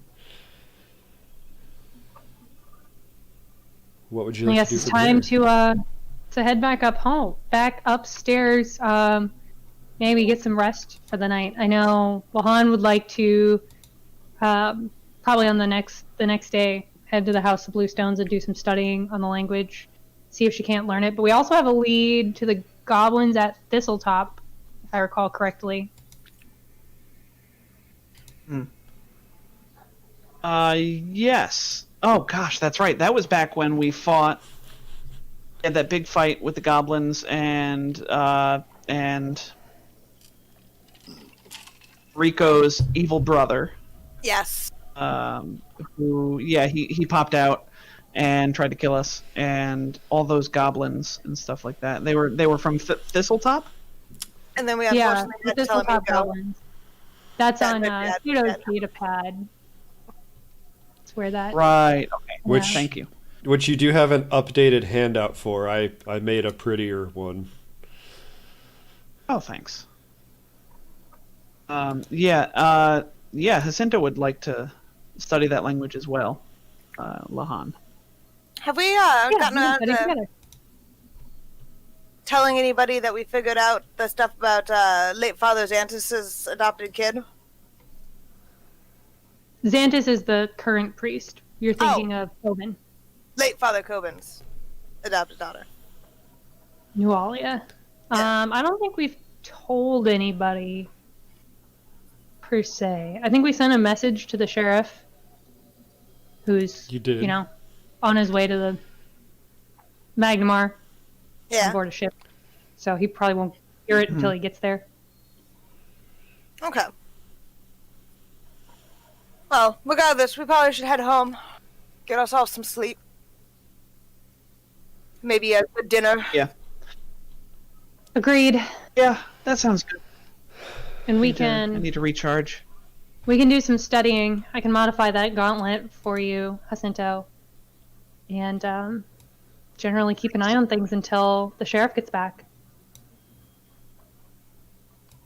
What would you like Yes, to do it's from time here? to head back up home, back upstairs. Maybe get some rest for the night. I know Lahan would like to probably on the next day head to the House of Bluestones and do some studying on the language, see if she can't learn it. But we also have a lead to the goblins at Thistletop, if I recall correctly. Yes. Oh gosh, that's right. That was back when we fought had that big fight with the goblins and Rico's evil brother. Yes. Who he popped out and tried to kill us, and all those goblins and stuff like that. They were from Thistletop. And then we Yeah, unfortunately the had to tell him to Thistletop go. goblins. That's That on might be Pseudo's bad. datapad. That's where that. Right. Okay. Which- Thank you. Which you do have an updated handout for. I made a prettier one. Oh, thanks. Jacinta would like to study that language as well. Lahan. Have we Yeah, gotten around study to together. telling anybody that we figured out the stuff about late Father Xanthus's adopted kid? Xanthus is the current priest. You're thinking of Tobin. Late Father Coben's adopted daughter. Nualia. I don't think we've told anybody per se. I think we sent a message to the sheriff, who's You did. on his way to the Magnamar on Yeah. board a ship. So he probably won't hear it until he gets there. Okay. Well, regardless, we probably should head home. Get ourselves some sleep. Maybe a good dinner. Yeah. Agreed. Yeah, that sounds good. And we I can need to recharge. do some studying. I can modify that gauntlet for you, Jacinto. And generally keep an eye on things until the sheriff gets back.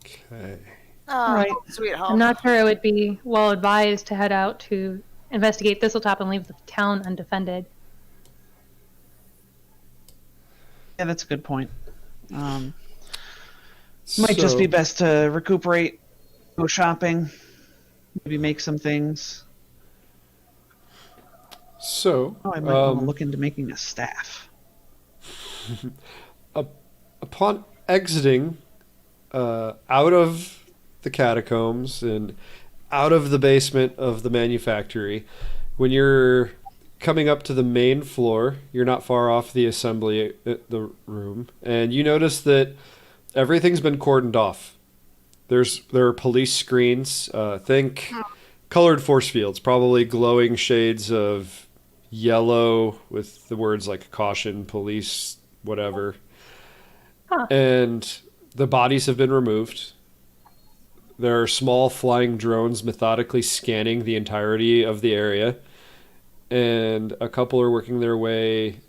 Okay. Oh, Right. sweet home. I'm not sure it would be well advised to head out to investigate Thistletop and leave the town undefended. Yeah, that's a good point. Might just be best to recuperate, go shopping, maybe make some things. So, Oh, I might want to look into making a staff. upon exiting out of the catacombs and out of the basement of the manufactory, when you're coming up to the main floor, you're not far off the assembly the room, and you notice that everything's been cordoned off. there are police screens. Think colored force fields, probably glowing shades of yellow with the words like caution, police, whatever. Huh. And the bodies have been removed. There are small flying drones methodically scanning the entirety of the area. And a couple are working their way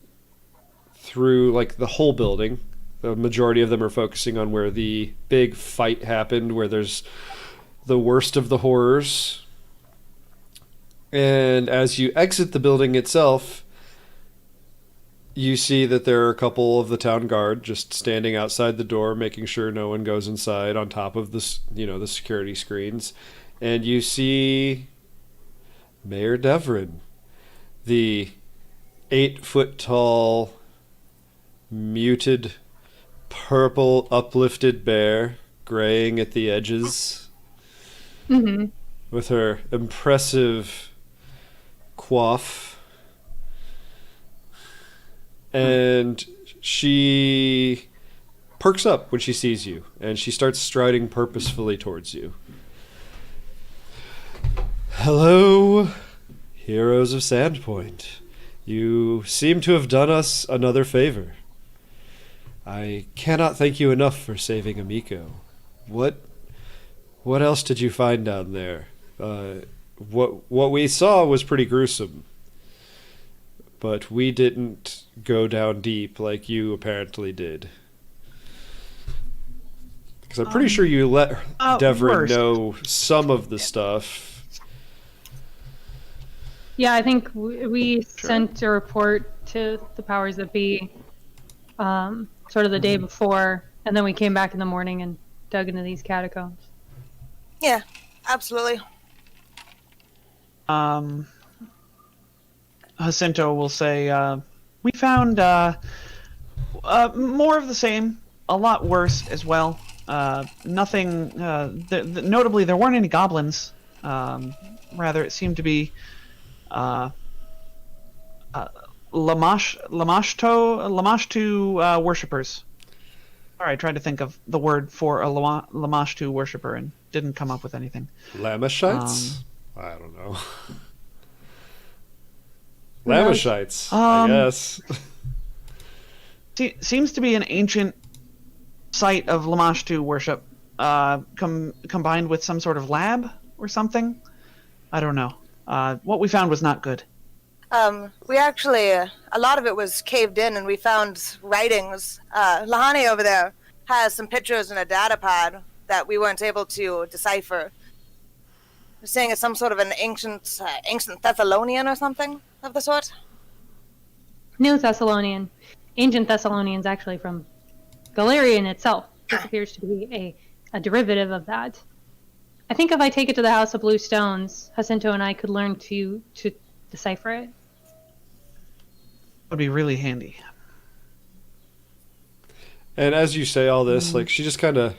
through like the whole building. The majority of them are focusing on where the big fight happened, where there's the worst of the horrors. And as you exit the building itself, you see that there are a couple of the town guard just standing outside the door, making sure no one goes inside on top of this, the security screens. And you see Mayor Devrin, the 8-foot tall, muted, purple, uplifted bear, graying at the edges, with her impressive coif. And she perks up when she sees you, and she starts striding purposefully towards you. Hello, heroes of Sandpoint. You seem to have done us another favor. I cannot thank you enough for saving Amiko. What else did you find down there? What we saw was pretty gruesome. But we didn't go down deep like you apparently did. Because I'm pretty sure you let Devrin know some of the stuff. Yeah, I think we sent a report to the powers that be sort of the day before, and then we came back in the morning and dug into these catacombs. Yeah, absolutely. Jacinto will say, we found more of the same, a lot worse as well. Nothing, notably there weren't any goblins. Rather, it seemed to be Lamashtu worshippers. Sorry, I tried to think of the word for a Lamashtu worshipper and didn't come up with anything. Lamashites? I don't know. Lamashites, I guess. Seems to be an ancient site of Lamashtu worship, combined with some sort of lab or something. I don't know. What we found was not good. We actually, a lot of it was caved in, and we found writings. Lahani over there has some pictures in a data pad that we weren't able to decipher. They're saying it's some sort of an ancient Thessalonian or something of the sort. New Thessalonian. Ancient Thessalonian's actually from Galarian itself. This appears to be a derivative of that. I think if I take it to the House of Blue Stones, Jacinto and I could learn to decipher it. Would be really handy. And as you say all this, like she just kind of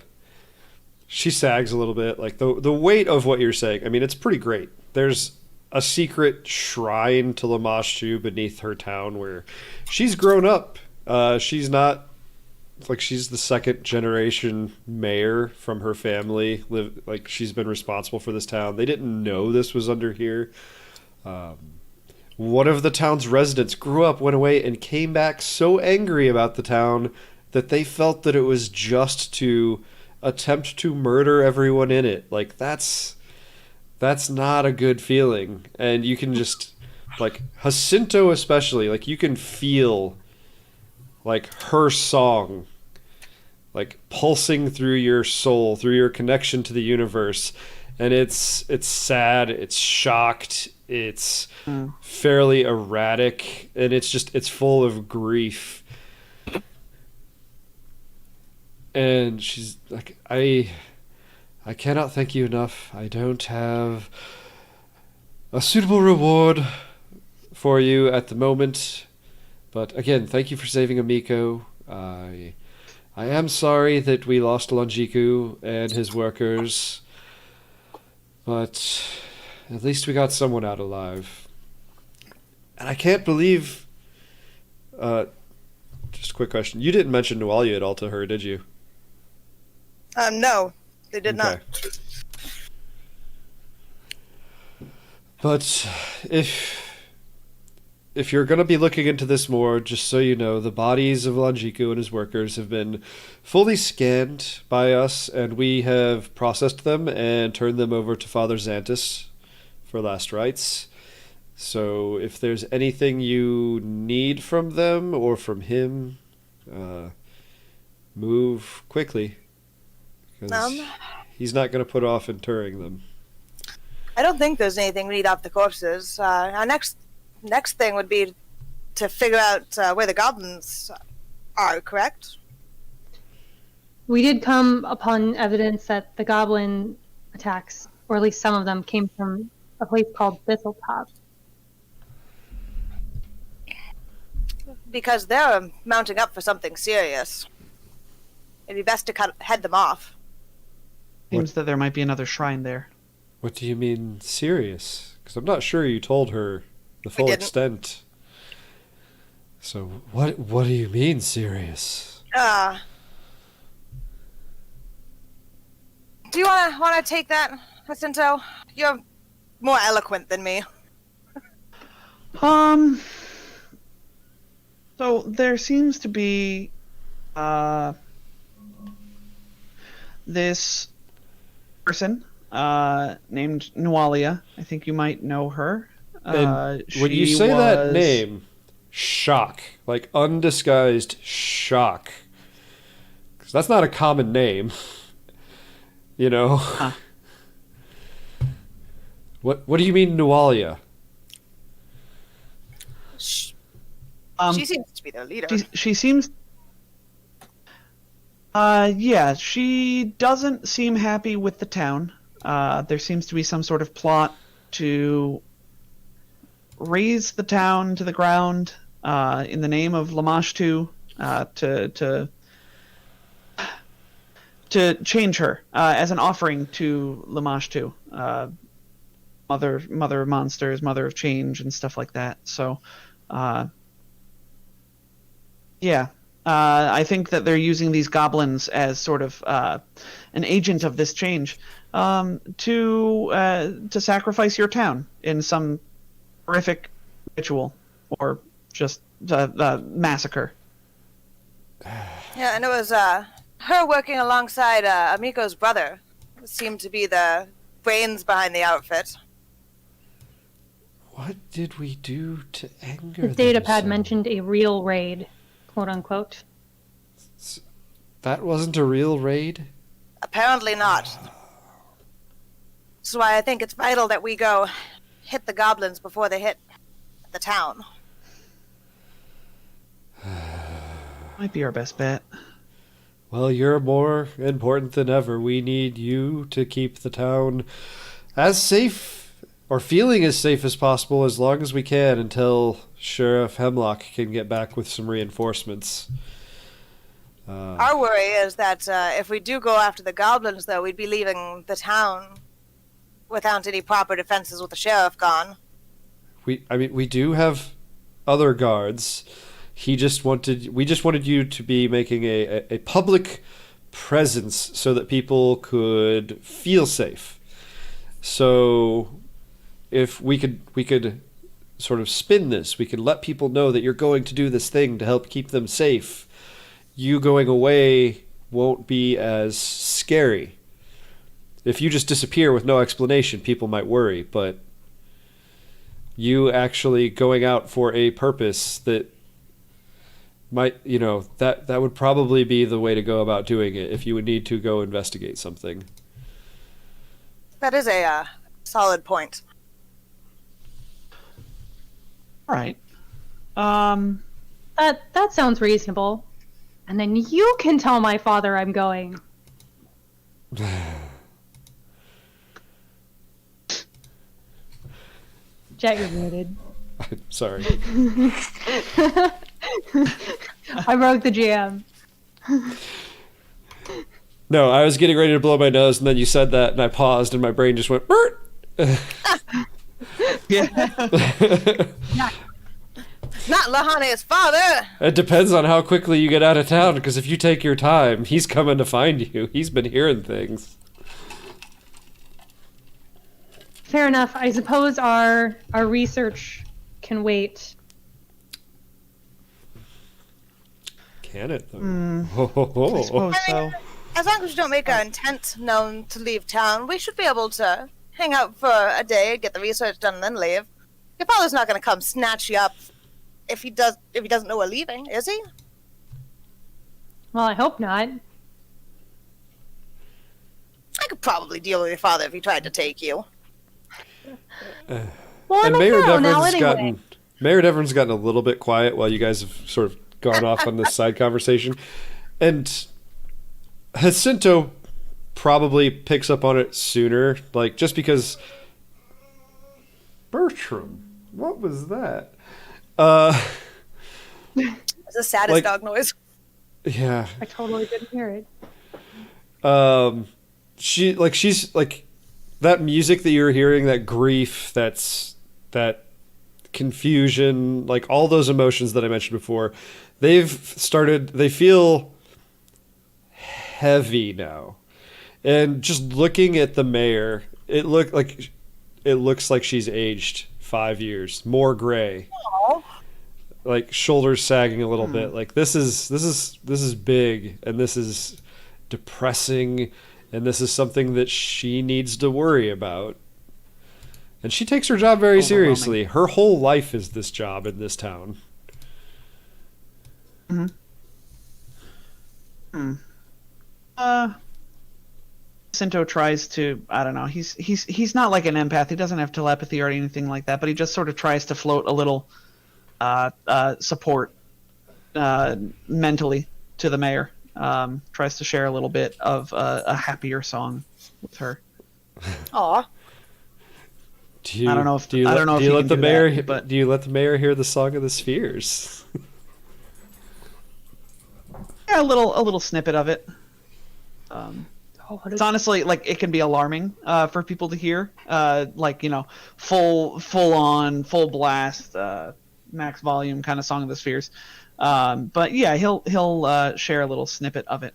sags a little bit. Like the weight of what you're saying, I mean, it's pretty great. There's a secret shrine to Lamashtu beneath her town where she's grown up. She's not like she's the second generation mayor from her family. Like she's been responsible for this town. They didn't know this was under here. One of the town's residents grew up, went away, and came back so angry about the town that they felt that it was just to attempt to murder everyone in it. Like that's not a good feeling. And you can just, like, Jacinto especially, like, you can feel, like, her song, like, pulsing through your soul, through your connection to the universe. And it's sad, it's shocked, it's fairly erratic, and it's full of grief. And she's like, I cannot thank you enough. I don't have a suitable reward for you at the moment. But again, thank you for saving Amiko. I am sorry that we lost Lonjiku and his workers. But at least we got someone out alive. And I can't believe... just a quick question. You didn't mention Nualia at all to her, did you? No. They did not. But if you're going to be looking into this more, just so you know, the bodies of Lanjiku and his workers have been fully scanned by us, and we have processed them and turned them over to Father Xantus for last rites. So if there's anything you need from them or from him, move quickly. Because he's not going to put off interring them. I don't think there's anything we need off the corpses. Our next thing would be to figure out where the goblins are, correct? We did come upon evidence that the goblin attacks, or at least some of them, came from a place called Thistletop. Because they're mounting up for something serious. It'd be best to head them off. Seems that there might be another shrine there. What do you mean serious? Because I'm not sure you told her the full extent. So what do you mean serious? Do you want to take that, Jacinto? You're more eloquent than me. So there seems to be this person named Nualia. I think you might know her. And when you say that name, shock, like undisguised shock, because that's not a common name. You know. Huh. What do you mean, Nualia? She seems to be their leader. She seems. Yeah, she doesn't seem happy with the town. There seems to be some sort of plot to raze the town to the ground in the name of Lamashtu, to change her as an offering to Lamashtu, mother of monsters, mother of change, and stuff like that. So, yeah. I think that they're using these goblins as sort of an agent of this change to sacrifice your town in some horrific ritual or just massacre. Yeah, and it was her working alongside Amiko's brother. Seemed to be the brains behind the outfit. What did we do to anger The them datapad so? mentioned a real raid, quote unquote. That wasn't a real raid? Apparently not. That's why I think it's vital that we go hit the goblins before they hit the town. Might be our best bet. Well, you're more important than ever. We need you to keep the town as safe, or feeling as safe as possible, as long as we can until Sheriff Hemlock can get back with some reinforcements. Our worry is that if we do go after the goblins, though, we'd be leaving the town without any proper defenses with the sheriff gone. We do have other guards. We just wanted you to be making a public presence so that people could feel safe. So if we could sort of spin this, we could let people know that you're going to do this thing to help keep them safe. You going away won't be as scary. If you just disappear with no explanation, people might worry, but you actually going out for a purpose that might, that would probably be the way to go about doing it if you would need to go investigate something. That is a solid point. All right. That sounds reasonable. And then you can tell my father I'm going. Jet, you're muted. Sorry. I broke the GM. No, I was getting ready to blow my nose, and then you said that, and I paused, and my brain just went, Bert! Yeah. Not Lahane's father! It depends on how quickly you get out of town, because if you take your time, he's coming to find you. He's been hearing things. Fair enough. I suppose our research can wait. Can it, though? I suppose so. As long as we don't make our intent known to leave town, we should be able to hang out for a day, get the research done, and then leave. Your father's not going to come snatch you up if he doesn't know we're leaving, is he? Well, I hope not. I could probably deal with your father if he tried to take you. Well, I'm And a girl now anyway. Mayor Deverin's gotten a little bit quiet while you guys have sort of gone off on this side conversation. And Jacinto probably picks up on it sooner, like, just because... Bertram, what was that? It's the saddest Like- dog noise. Yeah. I totally didn't hear it. She's like that music that you're hearing, that grief, that confusion, like all those emotions that I mentioned before, they feel heavy now. And just looking at the mayor, it looks like she's aged 5 years, more gray. Aw. Like shoulders sagging a little bit. Like this is big, and this is depressing, and this is something that she needs to worry about. And she takes her job very seriously. Her whole life is this job in this town. Jacinto tries to, I don't know, he's not like an empath. He doesn't have telepathy or anything like that, but he just sort of tries to float a little support mentally to the mayor. Tries to share a little bit of a happier song with her. Aw. Do you, I don't know if do you I let, don't know do if you he let can the do mayor that, but do you let the mayor hear the Song of the Spheres? yeah, a little snippet of it. What It's honestly like it can be alarming for people to hear, like, you know, full on, full blast, max volume kind of Song of the Spheres. But yeah, he'll share a little snippet of it.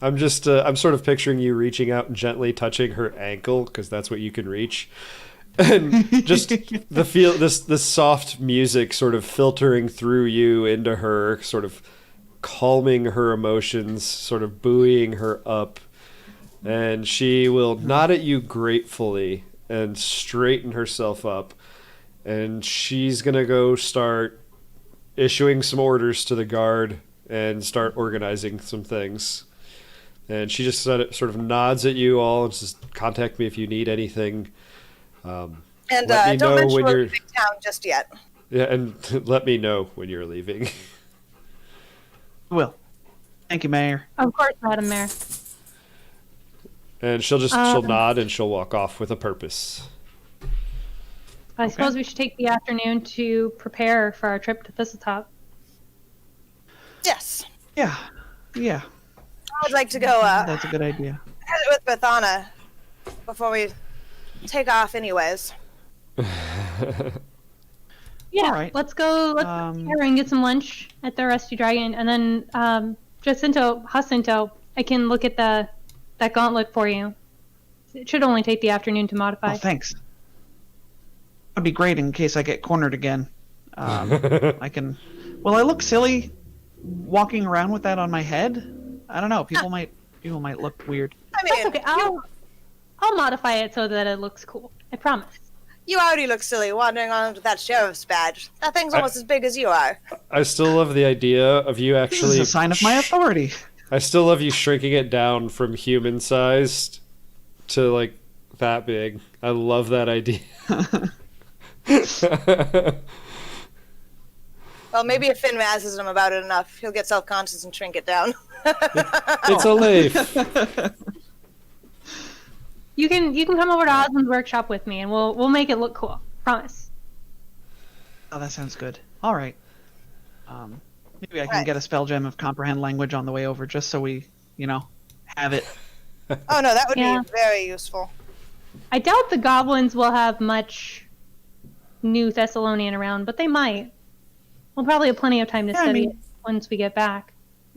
I'm sort of picturing you reaching out and gently touching her ankle, because that's what you can reach, and just this soft music sort of filtering through you into her, sort of calming her emotions, sort of buoying her up, and she will nod at you gratefully and straighten herself up, and she's gonna go start issuing some orders to the guard and start organizing some things. And she just sort of nods at you all and says, "Contact me if you need anything." And let me don't know mention when we're you're leaving town just yet. yeah, and let me know when you're leaving. Will. Thank you, Mayor. Of course, Madam Mayor. And she'll nod and she'll walk off with a purpose. I suppose we should take the afternoon to prepare for our trip to Thistletop. Yes. Yeah. I would like to go That's a good idea. have it with Bethana before we take off anyways. Yeah, All right. let's go. Let's go here and get some lunch at the Rusty Dragon, and then Jacinto, I can look at that gauntlet for you. It should only take the afternoon to modify. Oh, thanks. That'd be great in case I get cornered again. I can. Will I look silly walking around with that on my head? I don't know. People might look weird. I mean, That's okay. I'll modify it so that it looks cool. I promise. you already look silly wandering around with that sheriff's badge. That thing's almost as big as you are. I still love the idea of you This actually. is a sign of my authority. I still love you shrinking it down from human sized to like that big. I love that idea. Well, maybe if Finn razzes him about it enough, he'll get self-conscious and shrink it down. It's a leaf. You can come over to Osmond's workshop with me, and we'll make it look cool. Promise. Oh, that sounds good. All right. Maybe I can get a spell gem of comprehend language on the way over, just so we, have it. Oh no, that would Yeah. be very useful. I doubt the goblins will have much New Thessalonian around, but they might. We'll probably have plenty of time to study it once we get back.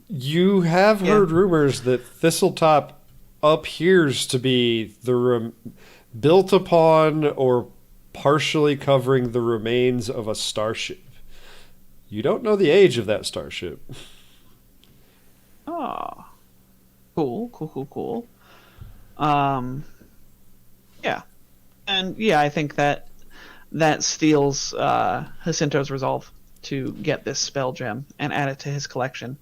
You have heard rumors that Thistletop appears to be built upon or partially covering the remains of a starship. You don't know the age of that starship. Oh. Cool. Yeah. And yeah, I think that steals Jacinto's resolve to get this spell gem and add it to his collection.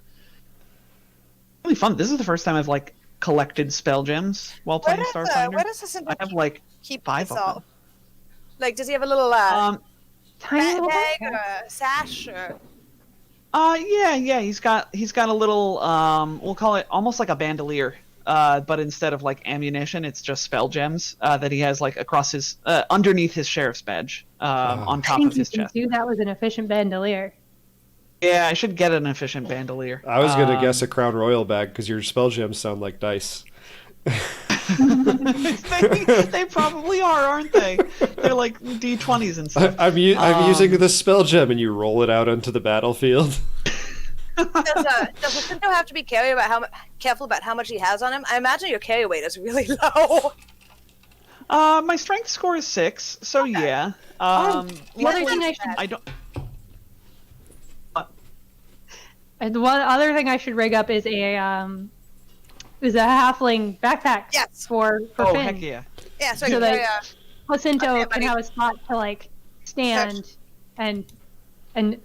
Really fun. This is the first time I've like collected spell gems while playing Starfinder. Where does Jacinto I have like keep 5 of himself? them. Like, does he have a little Tiny little bag or bag. a sash or? Yeah. He's got a little we'll call it almost like a bandolier. But instead of like ammunition, it's just spell gems that he has like across his underneath his sheriff's badge on top of his chest. That was an efficient bandolier. Yeah, I should get an efficient bandolier. I was going to guess a Crown Royal bag because your spell gems sound like dice. They probably are, aren't they? They're like D20s and stuff. I'm using the spell gem, and you roll it out onto the battlefield. Does Jacinto have to be careful about how much he has on him? I imagine your carry weight is really low. My strength score is 6, so yeah. The other thing I don't. And one other thing I should rig up is a halfling backpack. Yes. For Oh, Finn. heck yeah. Yeah, so So you that carry Jacinto Okay, can buddy. have a spot to like stand and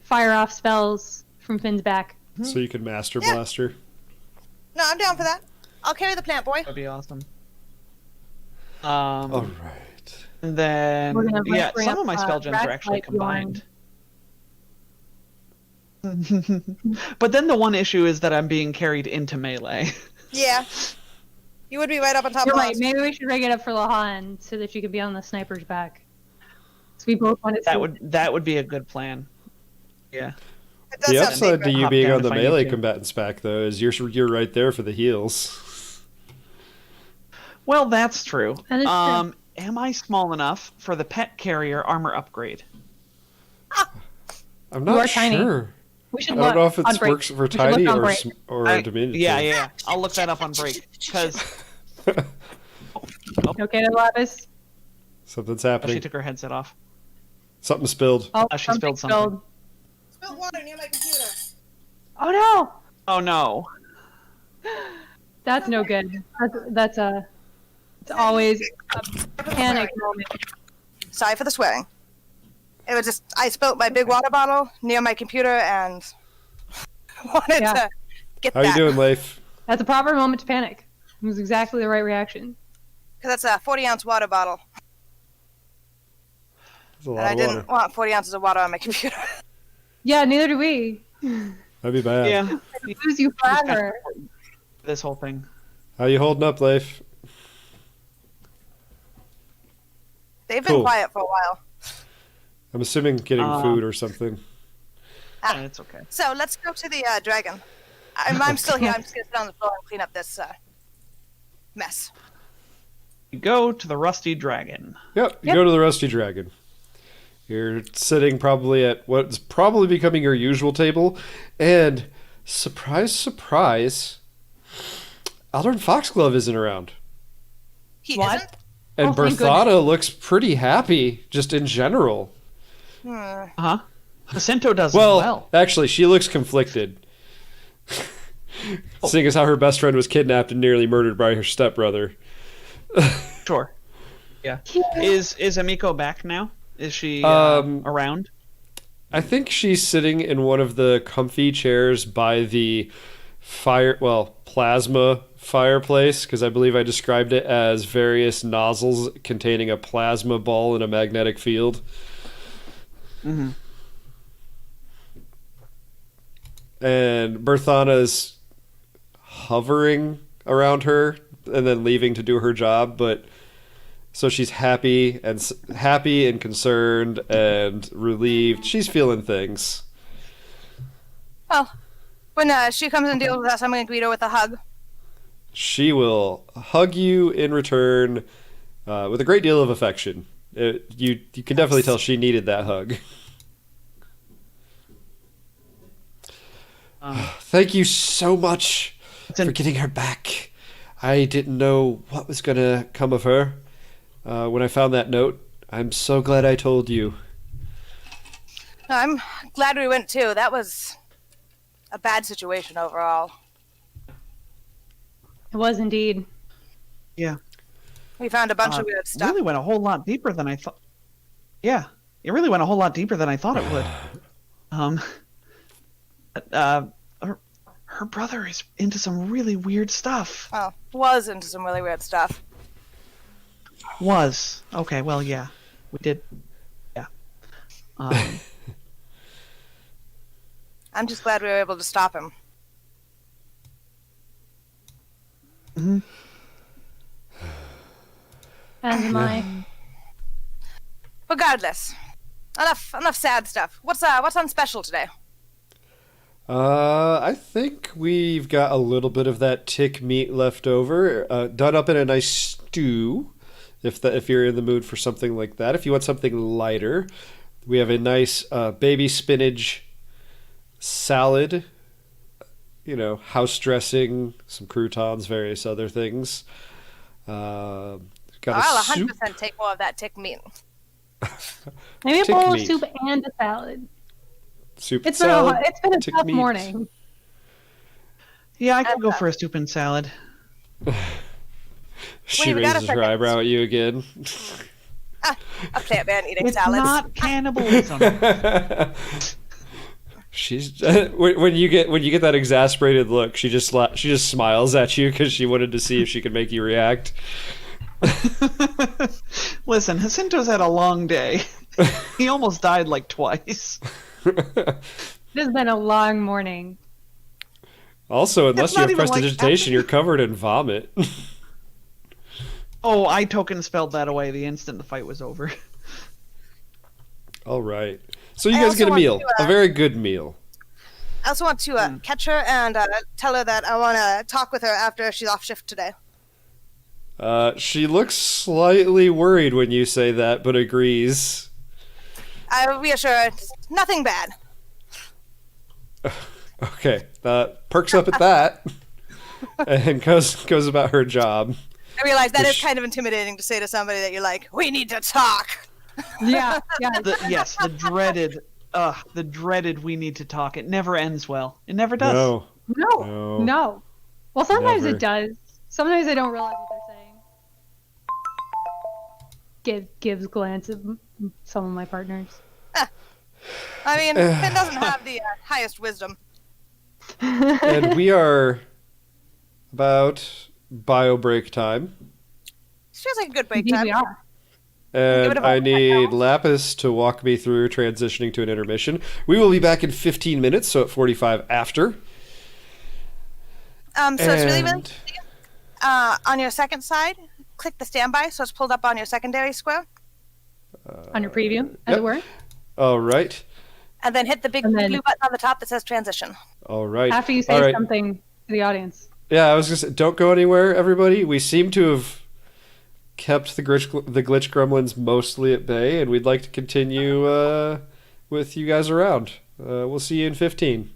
fire off spells from Finn's back. So you can Master Yeah. Blaster. No, I'm down for that. I'll carry the plant boy. That'd be awesome. All right. And then We're gonna yeah, bring some up, of my spell gems are Rat actually Light combined. But then the one issue is that I'm being carried into melee. Yeah. You would be right up on top You're of right. us. Maybe we should rig it up for Lahan so that you could be on the sniper's back. So we both want to. That would be a good plan. Yeah. It does The sound upside to safer. you Hop being down on the if I need melee to. combatant's back, though, is you're right there for the heals. Well, that's true. That is true. Am I small enough for the pet carrier armor upgrade? I'm You are not tiny. sure. We I should don't look know if on it break. works for We should look tiny on or break. diminutive. Yeah. I'll look that up on break because Okay, Lapis. Something's she happening. took her headset off. Something spilled. Oh, She spilled something. spilled. Spilled water near my computer. Oh no! Oh no. That's no good. It's always a panic moment. Sorry for the swearing. It was just, I spilled my big water bottle near my computer and wanted Yeah. to get How that. you doing, Leif? That's a proper moment to panic. It was exactly the right reaction. Because that's a 40-ounce water bottle. That's a And lot I of didn't water. want 40 ounces of water on my computer. Yeah, neither do we. That'd be bad. Yeah. Lose you forever. This whole thing. How you holding up, Leif? They've been Cool. quiet for a while. I'm assuming getting food or something. Yeah, it's okay. So let's go to the dragon. I'm still here. I'm just going to sit on the floor and clean up this mess. You go to the Rusty Dragon. Yep, you Yep. go to the Rusty Dragon. You're sitting probably at what's probably becoming your usual table, and surprise, surprise, Aldrin Foxglove isn't around. He What? isn't? And Oh, thank Berthana looks pretty happy, just in general. Huh? Jacinto does Well, as well. actually, she looks conflicted. Seeing as how her best friend was kidnapped and nearly murdered by her stepbrother. Sure. Yeah. Is Amiko back now? Is she around? I think she's sitting in one of the comfy chairs by the plasma fireplace, because I believe I described it as various nozzles containing a plasma ball in a magnetic field. Mm-hmm. And Berthana's hovering around her and then leaving to do her job, but so she's happy and concerned and relieved. She's feeling things. Well, when she comes and deals with us, I'm going to greet her with a hug. She will hug you in return with a great deal of affection. You can definitely tell she needed that hug. Thank you so much for getting her back. I didn't know what was going to come of her. When I found that note, I'm so glad I told you. I'm glad we went too. That was a bad situation overall. It was indeed. Yeah. We found a bunch of weird It stuff. really went a whole lot deeper than I thought. Yeah, it really went a whole lot deeper than I thought it would. Her brother is into some really weird stuff. Oh, was into some really weird stuff. Was. Okay, well, yeah. We did. Yeah. I'm just glad we were able to stop him. Mhm. As am I. Regardless, enough sad stuff. What's on special today? I think we've got a little bit of that tick meat left over, done up in a nice stew. If you're in the mood for something like that, if you want something lighter, we have a nice baby spinach salad. House dressing, some croutons, various other things. Got I'll a soup. 100% take more of that tick meat. Maybe a Tick bowl meat. of soup and a salad. Soup It's been salad. it's been a tick tough meat. morning. Yeah, I could go for a soup and salad. She Wait, we got a raises her second. eyebrow at you again. A plant man eating It's salads. not cannibalism. She's when you get that exasperated look, she just smiles at you because she wanted to see if she could make you react. Listen, Jacinto's had a long day. He almost died like twice. It has been a long morning. Also, unless It's you not have even like prestidigitation, after- you're covered in vomit. Oh, I token spelled that away the instant the fight was over. All right. So you I guys also get a want meal, to, a very good meal. I also want to catch her and tell her that I want to talk with her after she's off shift today. She looks slightly worried when you say that, but agrees. I reassure her it's nothing bad. Okay, perks up at that, and goes about her job. I realize that is Which- kind of intimidating to say to somebody that you're like, we need to talk. Yeah, yeah. Yes, the dreaded we need to talk. It never ends well. It never does. No. No. Well, sometimes Never. it does. Sometimes I don't realize what they're saying. Gives glance at some of my partners. I mean, Finn doesn't have the highest wisdom. And we are about bio break time, Feels like a good break Indeed time. we are. and it a I moment need now. Lapis to walk me through transitioning to an intermission. We will be back in 15 minutes, so at 45 after. So it's really, really And- easy. On your second side, click the standby so it's pulled up on your secondary square, On your preview, as Yep. it were. All right. and then hit the big And then- blue button on the top that says transition. All right. After you All say right. something to the audience. Yeah, I was just don't go anywhere, everybody. We seem to have kept the glitch gremlins mostly at bay, and we'd like to continue with you guys around. We'll see you in 15.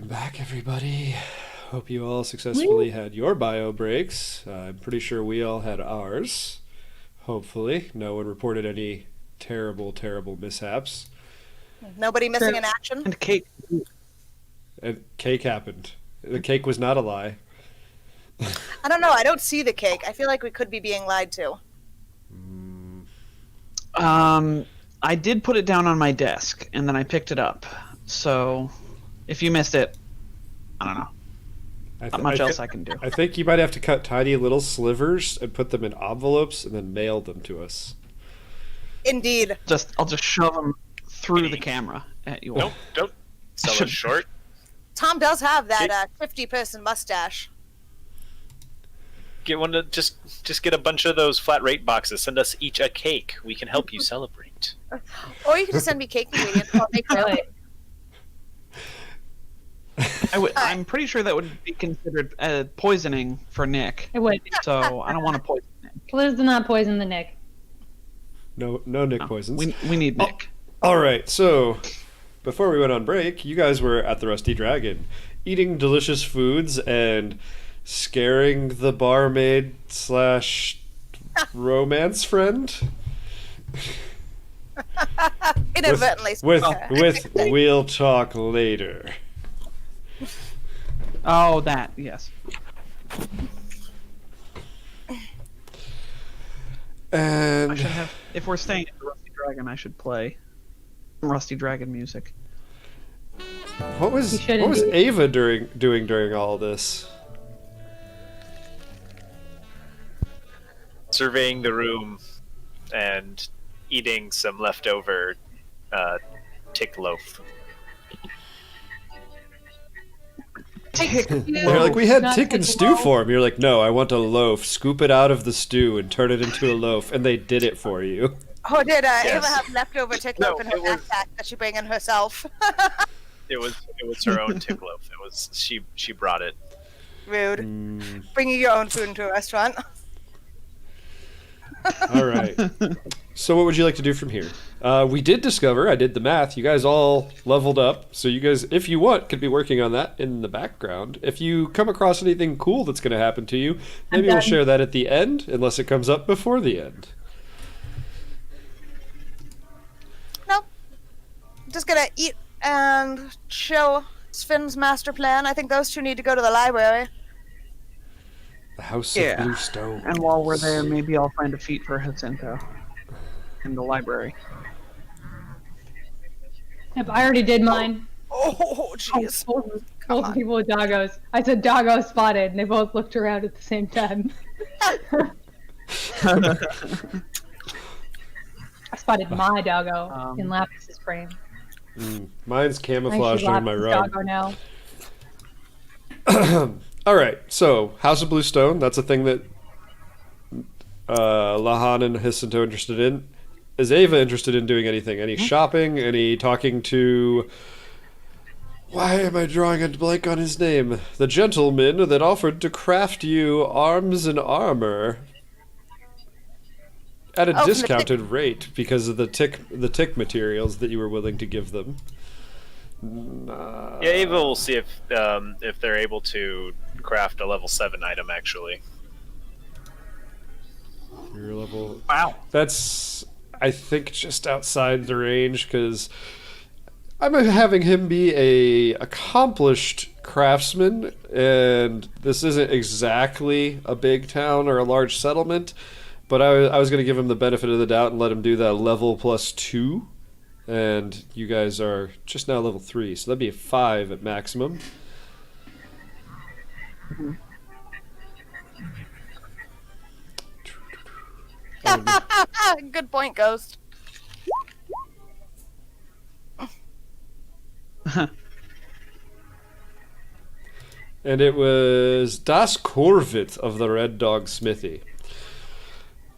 back, everybody. Hope you all successfully had your bio breaks. I'm pretty sure we all had ours. Hopefully. No one reported any terrible, terrible mishaps. Nobody missing in action? And cake. And cake happened. The cake was not a lie. I don't know. I don't see the cake. I feel like we could be being lied to. I did put it down on my desk, and then I picked it up. So, if you missed it, I don't know. Not much else I can do. I think you might have to cut tiny little slivers and put them in envelopes and then mail them to us. Indeed. I'll just shove them through the camera at you all. Nope, don't sell us short. Tom does have that 50-person mustache. Get one to just get a bunch of those flat rate boxes. Send us each a cake. We can help you celebrate. Or you can just send me cake ingredients. I'll make Really? I'm pretty sure that would be considered poisoning for Nick. It would. So I don't want to poison Nick. Please do not poison the Nick. No Nick poisons. We need Nick. All right, so before we went on break, you guys were at the Rusty Dragon, eating delicious foods and scaring the barmaid / romance friend. inadvertently. With we'll talk later. Oh, that, yes. And I should have, if we're staying at the Rusty Dragon, I should play Rusty Dragon music. what was Ava doing during all this? Surveying the room and eating some leftover tick loaf. They're like, we had tick and stew for him. You're like, no, I want a loaf. Scoop it out of the stew and turn it into a loaf. And they did it for you. Oh, did Ava Yes. have leftover tick No, loaf in her it was- backpack that she bring in herself? It was her own tick loaf. It was she brought it. Rude. Bringing your own food into a restaurant. All right. So what would you like to do from here? We did discover, I did the math, you guys all leveled up. So you guys, if you want, could be working on that in the background. If you come across anything cool that's going to happen to you, maybe we'll share that at the end, unless it comes up before the end. Nope. Just gonna eat and chill. Sven's master plan. I think those two need to go to the library. The House Yeah. of Blue Stone. And while we're there, maybe I'll find a feat for Jacinto in the library. Yep, I already did mine. Oh, jeez. Both people with doggos. I said doggo spotted, and they both looked around at the same time. I spotted my doggo in Lapis's frame. Mine's camouflaged I on my Lapis' rug. doggo now. All right, so House of Blue Stone, that's a thing that Lahan and Jacinto interested in. Is Ava interested in doing anything? Any shopping? Any talking to... Why am I drawing a blank on his name? The gentleman that offered to craft you arms and armor at a from the discounted rate because of the tick materials that you were willing to give them. Yeah, Ava will see if they're able to craft a level 7 item. Actually, Your level. Wow. That's, I think, just outside the range because I'm having him be a accomplished craftsman, and this isn't exactly a big town or a large settlement. But I was going to give him the benefit of the doubt and let him do that level +2. And you guys are just now level 3, so that'd be a 5 at maximum. Good point, Ghost. And it was Das Corvit of the Red Dog Smithy.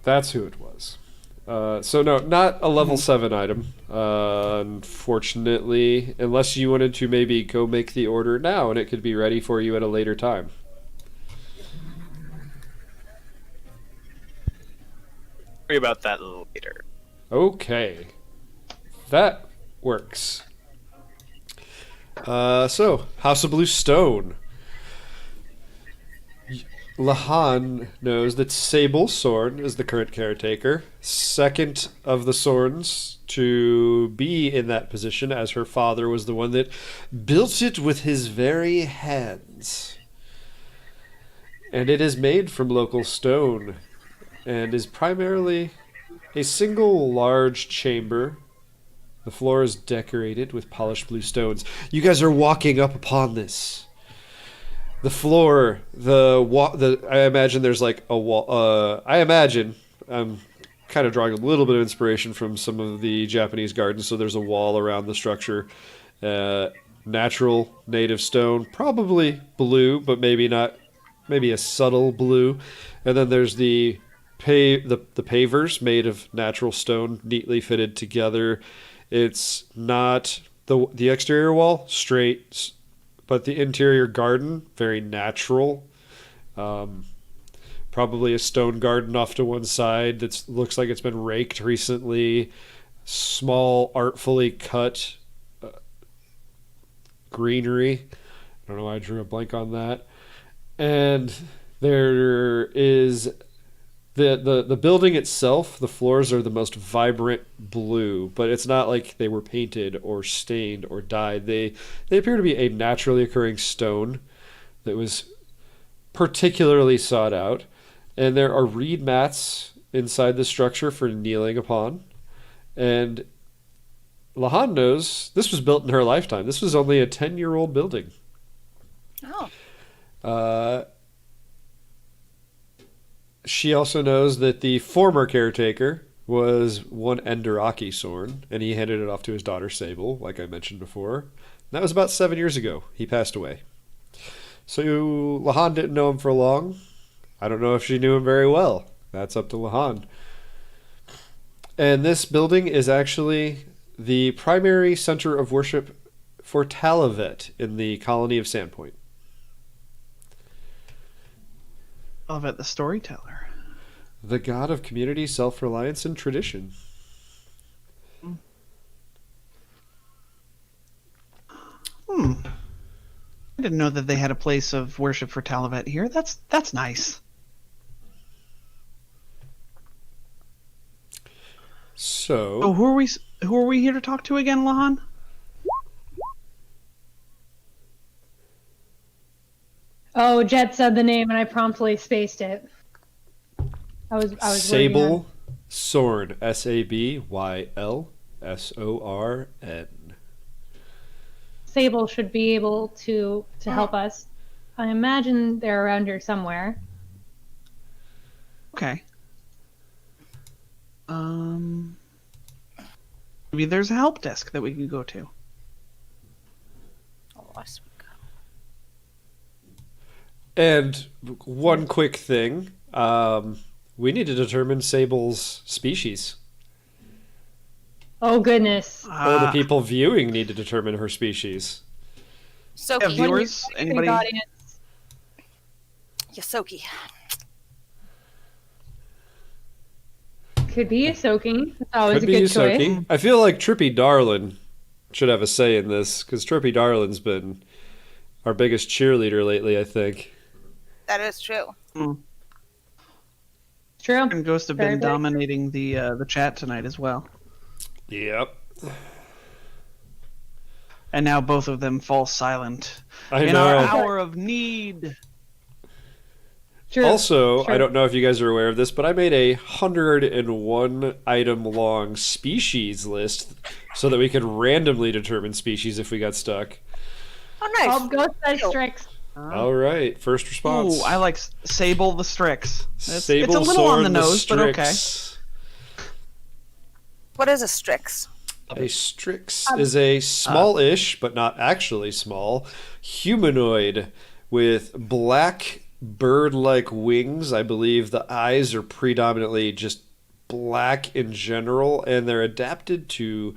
That's who it was. So no, not a level 7 item, unfortunately, unless you wanted to maybe go make the order now and it could be ready for you at a later time. worry about that later. Okay. That works. So, House of Blue Stone. Lahan knows that Sable Sorn is the current caretaker, second of the Sorns to be in that position, as her father was the one that built it with his very hands. And it is made from local stone, and is primarily a single large chamber. The floor is decorated with polished blue stones. You guys are walking up upon this. The floor, I imagine there's like a wall. I'm kind of drawing a little bit of inspiration from some of the Japanese gardens. So there's a wall around the structure, natural native stone, probably blue, but maybe not, maybe a subtle blue. And then there's the pavers made of natural stone, neatly fitted together. It's not the exterior wall straight, but the interior garden, very natural. Probably a stone garden off to one side that looks like it's been raked recently. Small, artfully cut greenery. I don't know why I drew a blank on that. And there is the building itself, the floors are the most vibrant blue, but it's not like they were painted or stained or dyed. They appear to be a naturally occurring stone that was particularly sought out. And there are reed mats inside the structure for kneeling upon. And Lahan knows this was built in her lifetime. This was only a 10-year-old building. Oh. She also knows that the former caretaker was one Enderaki Sorn, and he handed it off to his daughter Sable, like I mentioned before. And that was about 7 years ago. He passed away. So Lahan didn't know him for long. I don't know if she knew him very well. That's up to Lahan. And this building is actually the primary center of worship for Talavet in the colony of Sandpoint. Talavet the storyteller. The god of community, self-reliance, and tradition. I didn't know that they had a place of worship for Talavet here. That's nice. So who are we here to talk to again, Lahan? Oh, Jet said the name and I promptly spaced it. I was Sable Sorn, Sabylsorn. Sable should be able to help us. I imagine they're around here somewhere. Okay. Maybe there's a help desk that we can go to. Oh, I see. And one quick thing. We need to determine Sable's species. Oh, goodness. Or the people viewing need to determine her species. Soki. Yeah, viewers, anybody? Audience. Yasoki. Could be a soaking. That's always Could a be good choice. Yusoki. I feel like Trippy Darlin should have a say in this, because Trippy Darlin's been our biggest cheerleader lately, I think. That is true. True. And Ghost have been Very big. dominating the chat tonight as well. Yep. And now both of them fall silent. I In know. our hour of need. True. Also, True. I don't know if you guys are aware of this, but I made a 101 item long species list so that we could randomly determine species if we got stuck. Oh, nice. Oh, Ghost says Strix. All right, first response. Ooh, I like Sable the Strix. Sable it's a little on Sorn the nose, but okay. Strix. What is a Strix? A Strix is a small-ish, but not actually small, humanoid with black bird-like wings. I believe the eyes are predominantly just black in general, and they're adapted to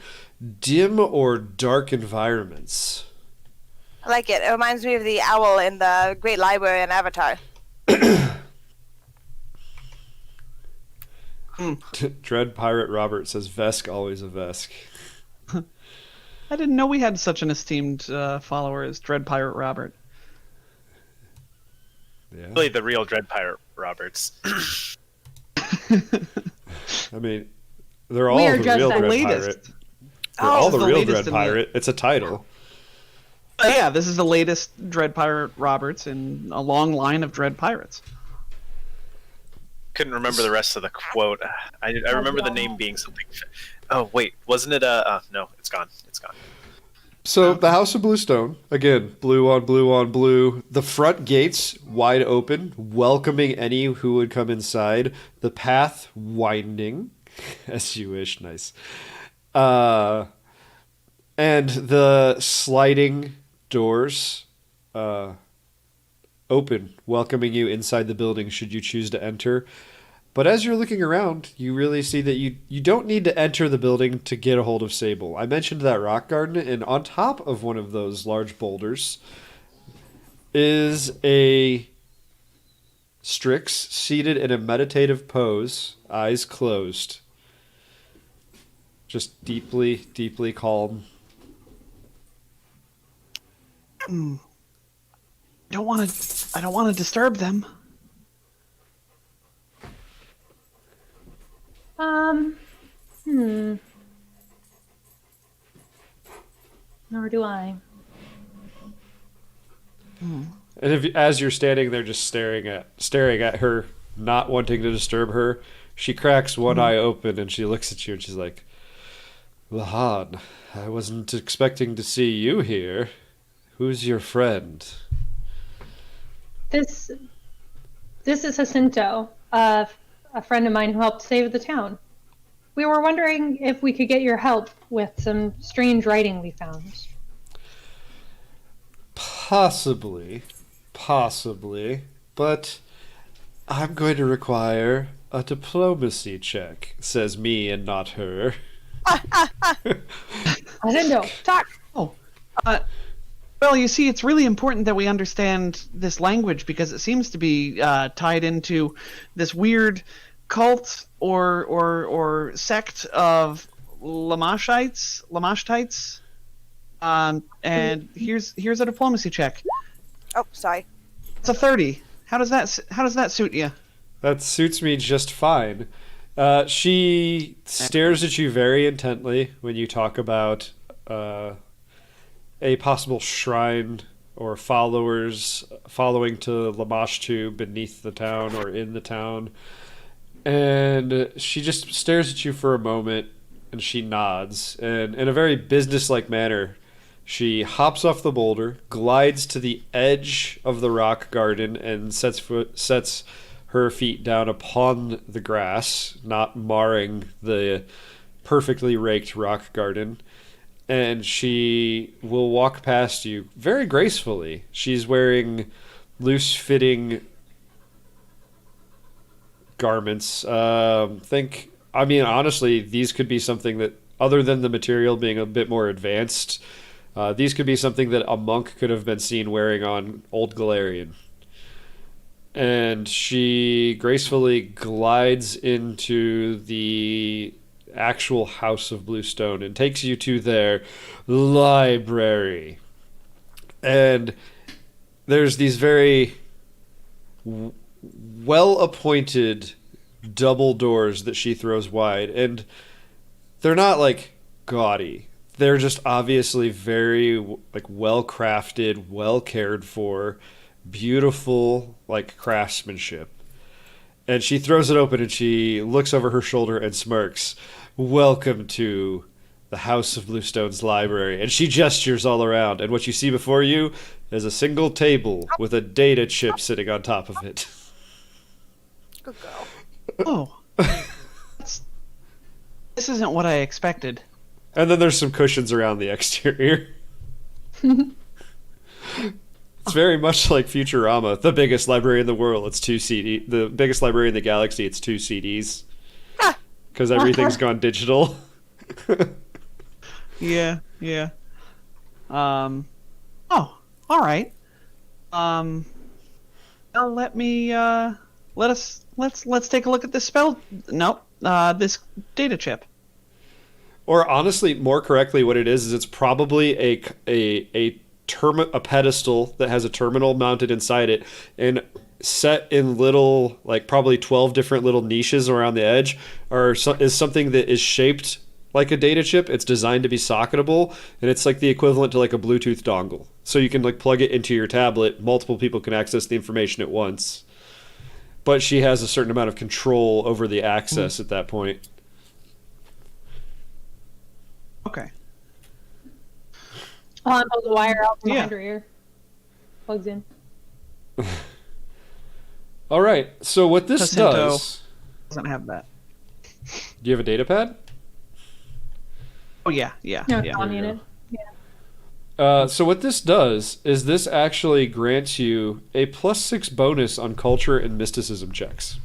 dim or dark environments. I like it. It reminds me of the owl in the Great Library in Avatar. Dread Pirate Robert says Vesk, always a Vesk. I didn't know we had such an esteemed follower as Dread Pirate Robert. Yeah. Really, the real Dread Pirate Roberts. I mean, they're We all are the just real the Dread latest. Pirate. They're all the the real latest Dread in the- Pirate. It's a title. Yeah, this is the latest Dread Pirate Roberts in a long line of Dread Pirates. Couldn't remember the rest of the quote. I remember the name being something. Oh wait, wasn't it? No, it's gone. It's gone. So the House of Bluestone, again, blue on blue on blue. The front gates wide open, welcoming any who would come inside. The path winding, as you wish. Nice. And the sliding doors open, welcoming you inside the building should you choose to enter. But as you're looking around, you really see that you don't need to enter the building to get a hold of Sable. I mentioned that rock garden, and on top of one of those large boulders is a Strix seated in a meditative pose, eyes closed. Just deeply, deeply calm. I don't want to disturb them. Nor do I. And as you're standing there just staring at her, not wanting to disturb her, she cracks one eye open and she looks at you and she's like, Lahan, I wasn't expecting to see you here. Who's your friend? This is Jacinto, a friend of mine who helped save the town. We were wondering if we could get your help with some strange writing we found. Possibly, but I'm going to require a diplomacy check, says me and not her. Jacinto, talk! Well, you see, it's really important that we understand this language because it seems to be tied into this weird cult or sect of Lamashtites. And here's a diplomacy check. Oh, sorry. It's a 30. How does that suit you? That suits me just fine. She stares at you very intently when you talk about a possible shrine or followers following to Lamashtu beneath the town or in the town. And she just stares at you for a moment and she nods. And in a very businesslike manner, she hops off the boulder, glides to the edge of the rock garden, and sets her feet down upon the grass, not marring the perfectly raked rock garden. And she will walk past you very gracefully. She's wearing loose-fitting garments. Honestly, these could be something that, other than the material being a bit more advanced, these could be something that a monk could have been seen wearing on Old Galarian. And she gracefully glides into the actual House of Bluestone and takes you to their library. And there's these very well-appointed double doors that she throws wide, and they're not like gaudy. They're just obviously very like well-crafted, well-cared for, beautiful like craftsmanship. And she throws it open and she looks over her shoulder and smirks. Welcome to the House of Bluestone's library. And she gestures all around, and what you see before you is a single table with a data chip sitting on top of it. Good girl. Oh. This isn't what I expected. And then there's some cushions around the exterior. It's very much like Futurama, the biggest library in the world. It's 2 CD. The biggest library in the galaxy. It's 2 CDs. Because everything's gone digital. Yeah. Oh, all right. Well, let's take a look at this spell. Nope. This data chip. Or honestly, more correctly, what it is it's probably a pedestal that has a terminal mounted inside it, and set in little, like probably 12 different little niches around the edge, is something that is shaped like a data chip. It's designed to be socketable, and it's like the equivalent to like a Bluetooth dongle. So you can like plug it into your tablet. Multiple people can access the information at once. But she has a certain amount of control over the access at that point. Okay. Pull the wire out from behind her ear. Plugs in. All right. So what this Jacinto does... doesn't have that. Do you have a data pad? Oh, yeah. No, Yeah. comm unit. Yeah. So what this does is this actually grants you a +6 bonus on culture and mysticism checks.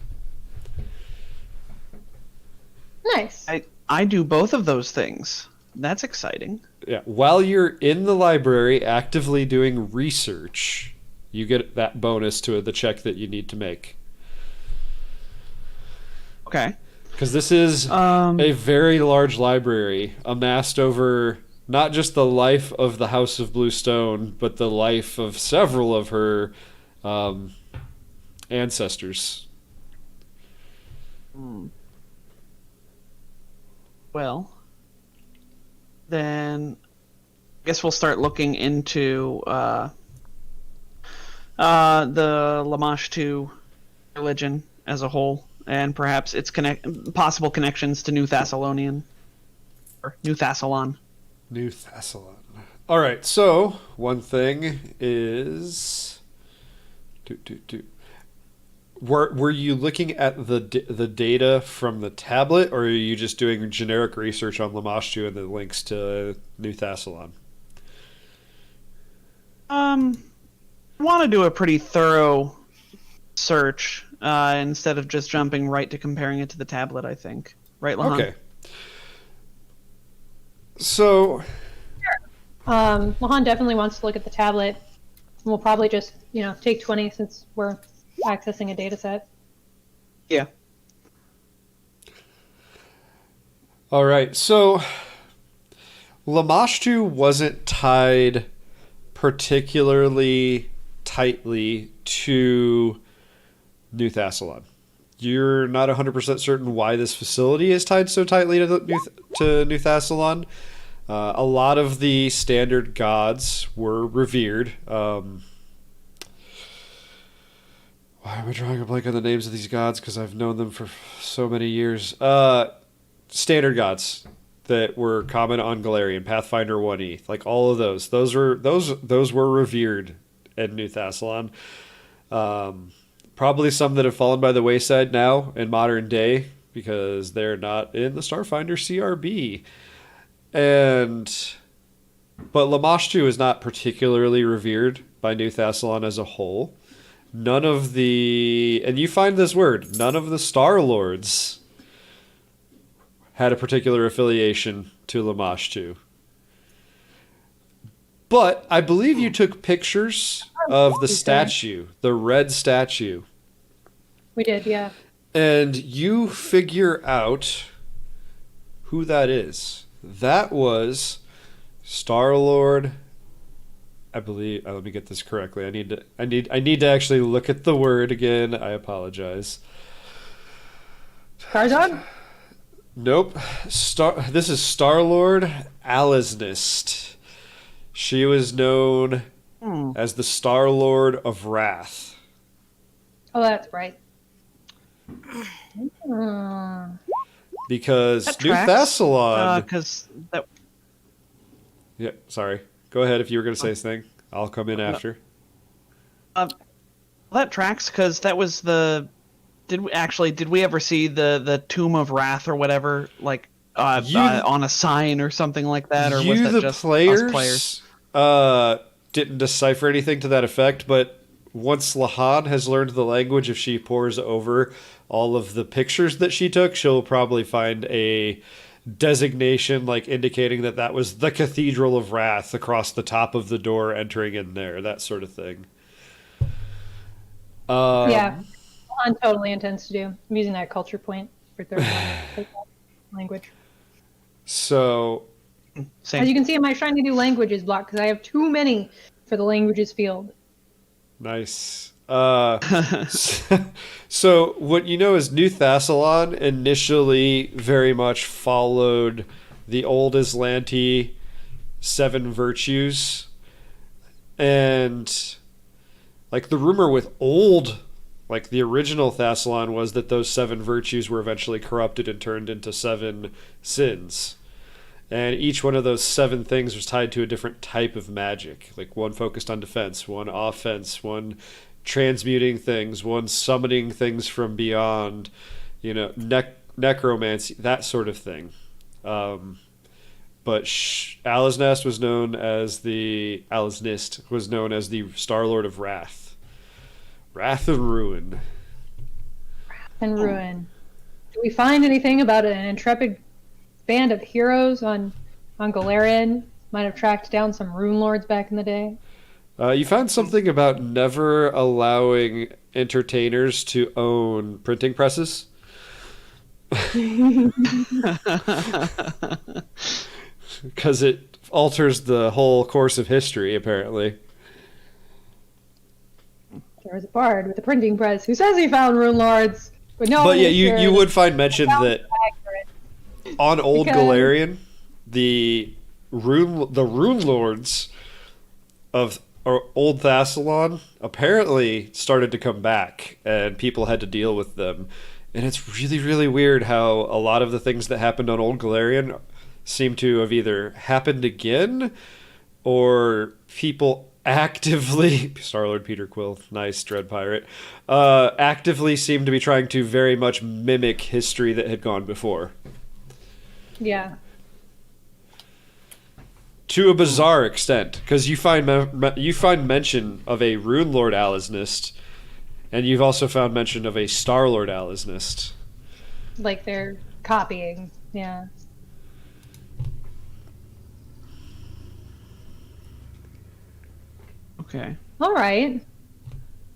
Nice. I do both of those things. That's exciting. Yeah. While you're in the library actively doing research, you get that bonus to the check that you need to make. Okay. Because this is a very large library amassed over not just the life of the House of Blue Stone, but the life of several of her ancestors. Well, then I guess we'll start looking into the Lamashtu religion as a whole, and perhaps its possible connections to New Thessalonian or New Thessalon. New Thessalon. All right. So one thing is, were you looking at the data from the tablet, or are you just doing generic research on Lamashtu and the links to New Thessalon? Want to do a pretty thorough search instead of just jumping right to comparing it to the tablet, I think. Right, Lahan? Okay. So, Lahan definitely wants to look at the tablet. We'll probably just, take 20 since we're accessing a data set. Yeah. all right. So, Lamashtu wasn't tied particularly tightly to New Thassalon. You're not 100% certain why this facility is tied so tightly to New Thassalon. A lot of the standard gods were revered. Why am I drawing a blank on the names of these gods? Because I've known them for so many years. Standard gods that were common on Galarian, Pathfinder 1E, like all of those. Those were revered at New Thassalon. Probably some that have fallen by the wayside now in modern day because they're not in the Starfinder CRB. But Lamashtu is not particularly revered by New Thassalon as a whole. None of the, and you find this word, none of the Star Lords had a particular affiliation to Lamashtu. But I believe you took pictures of the statue, the red statue. We did, yeah. And you figure out who that is. That was Star-Lord. I believe. Let me get this correctly. I need to actually look at the word again. I apologize. Karzon? Nope. This is Star-Lord Alisnist. She was known as the Star-Lord of Wrath. Oh, that's right. Because That New tracks, Thassalon... that... Yeah, sorry. Go ahead if you were going to say something. I'll come in after. That tracks because that was the... Did we ever see the Tomb of Wrath or whatever, like on a sign or something like that, or was that just us players? Didn't decipher anything to that effect, but once Lahan has learned the language, if she pores over all of the pictures that she took, she'll probably find a designation like indicating that was the Cathedral of Wrath across the top of the door entering in there, that sort of thing. Yeah, Lahan totally intends to do. I'm using that culture point for third language. So Same. As you can see, my shiny new languages block because I have too many for the languages field. nice. So what you know is New Thassalon initially very much followed the old Islanti seven virtues, and like the rumor with old, like the original Thassalon, was that those seven virtues were eventually corrupted and turned into seven sins. And each one of those seven things was tied to a different type of magic. Like one focused on defense, one offense, one transmuting things, one summoning things from beyond, necromancy, that sort of thing. But Alisnast was known as the Star Lord of Wrath. Wrath and Ruin. And ruin. Do we find anything about an intrepid band of heroes on Galarian? Might have tracked down some rune lords back in the day. You found something about never allowing entertainers to own printing presses. Because it alters the whole course of history, apparently. There was a bard with a printing press who says he found rune lords, but no. But yeah, you would find mention that on Old Galarian, the rune lords of Old Thassalon apparently started to come back, and people had to deal with them. And it's really, really weird how a lot of the things that happened on Old Galarian seem to have either happened again, or people actively Star-Lord Peter Quill, nice Dread Pirate, actively seem to be trying to very much mimic history that had gone before. Yeah. To a bizarre extent, because you find mention of a Rune Lord Alisnast, and you've also found mention of a Star Lord Alisnast. Like they're copying, yeah. Okay. All right.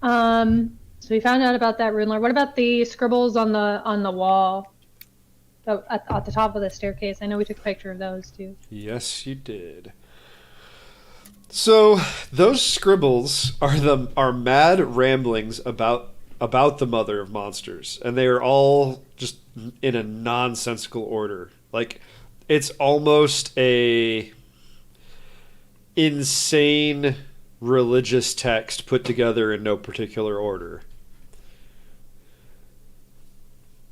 So we found out about that rune lord. What about the scribbles on the wall at the top of the staircase? I know we took a picture of those too. Yes, you did. So those scribbles are mad ramblings about the mother of monsters, and they are all just in a nonsensical order. Like, it's almost a insane religious text put together in no particular order.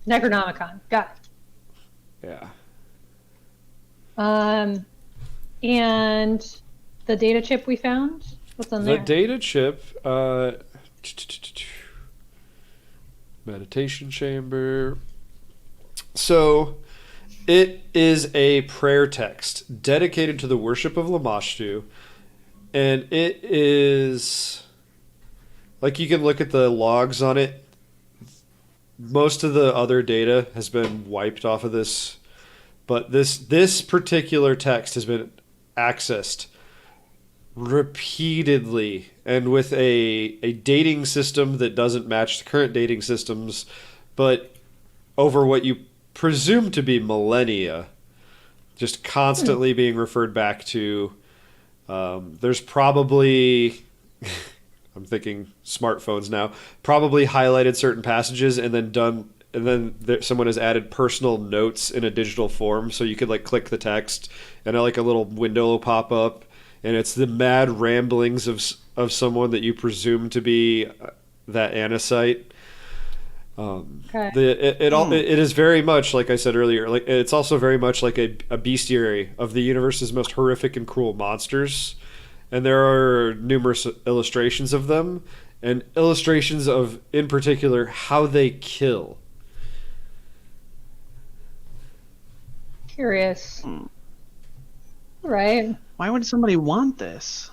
Necronomicon. Got Yeah. it. And the data chip we found? What's on The there? data chip, meditation chamber. So, it is a prayer text dedicated to the worship of Lamashtu, and it is, like, you can look at the logs on it. Most of the other data has been wiped off of this, but this particular text has been accessed repeatedly, and with a dating system that doesn't match the current dating systems, but over what you presume to be millennia, just constantly being referred back to. There's probably I'm thinking smartphones now, probably highlighted certain passages and then someone has added personal notes in a digital form, so you could like click the text and like a little window will pop up, and it's the mad ramblings of someone that you presume to be that Anacite. Okay. It is very much, like I said earlier, like it's also very much like a bestiary of the universe's most horrific and cruel monsters, and there are numerous illustrations of them, and illustrations of, in particular, how they kill. Curious. All right. Why would somebody want this?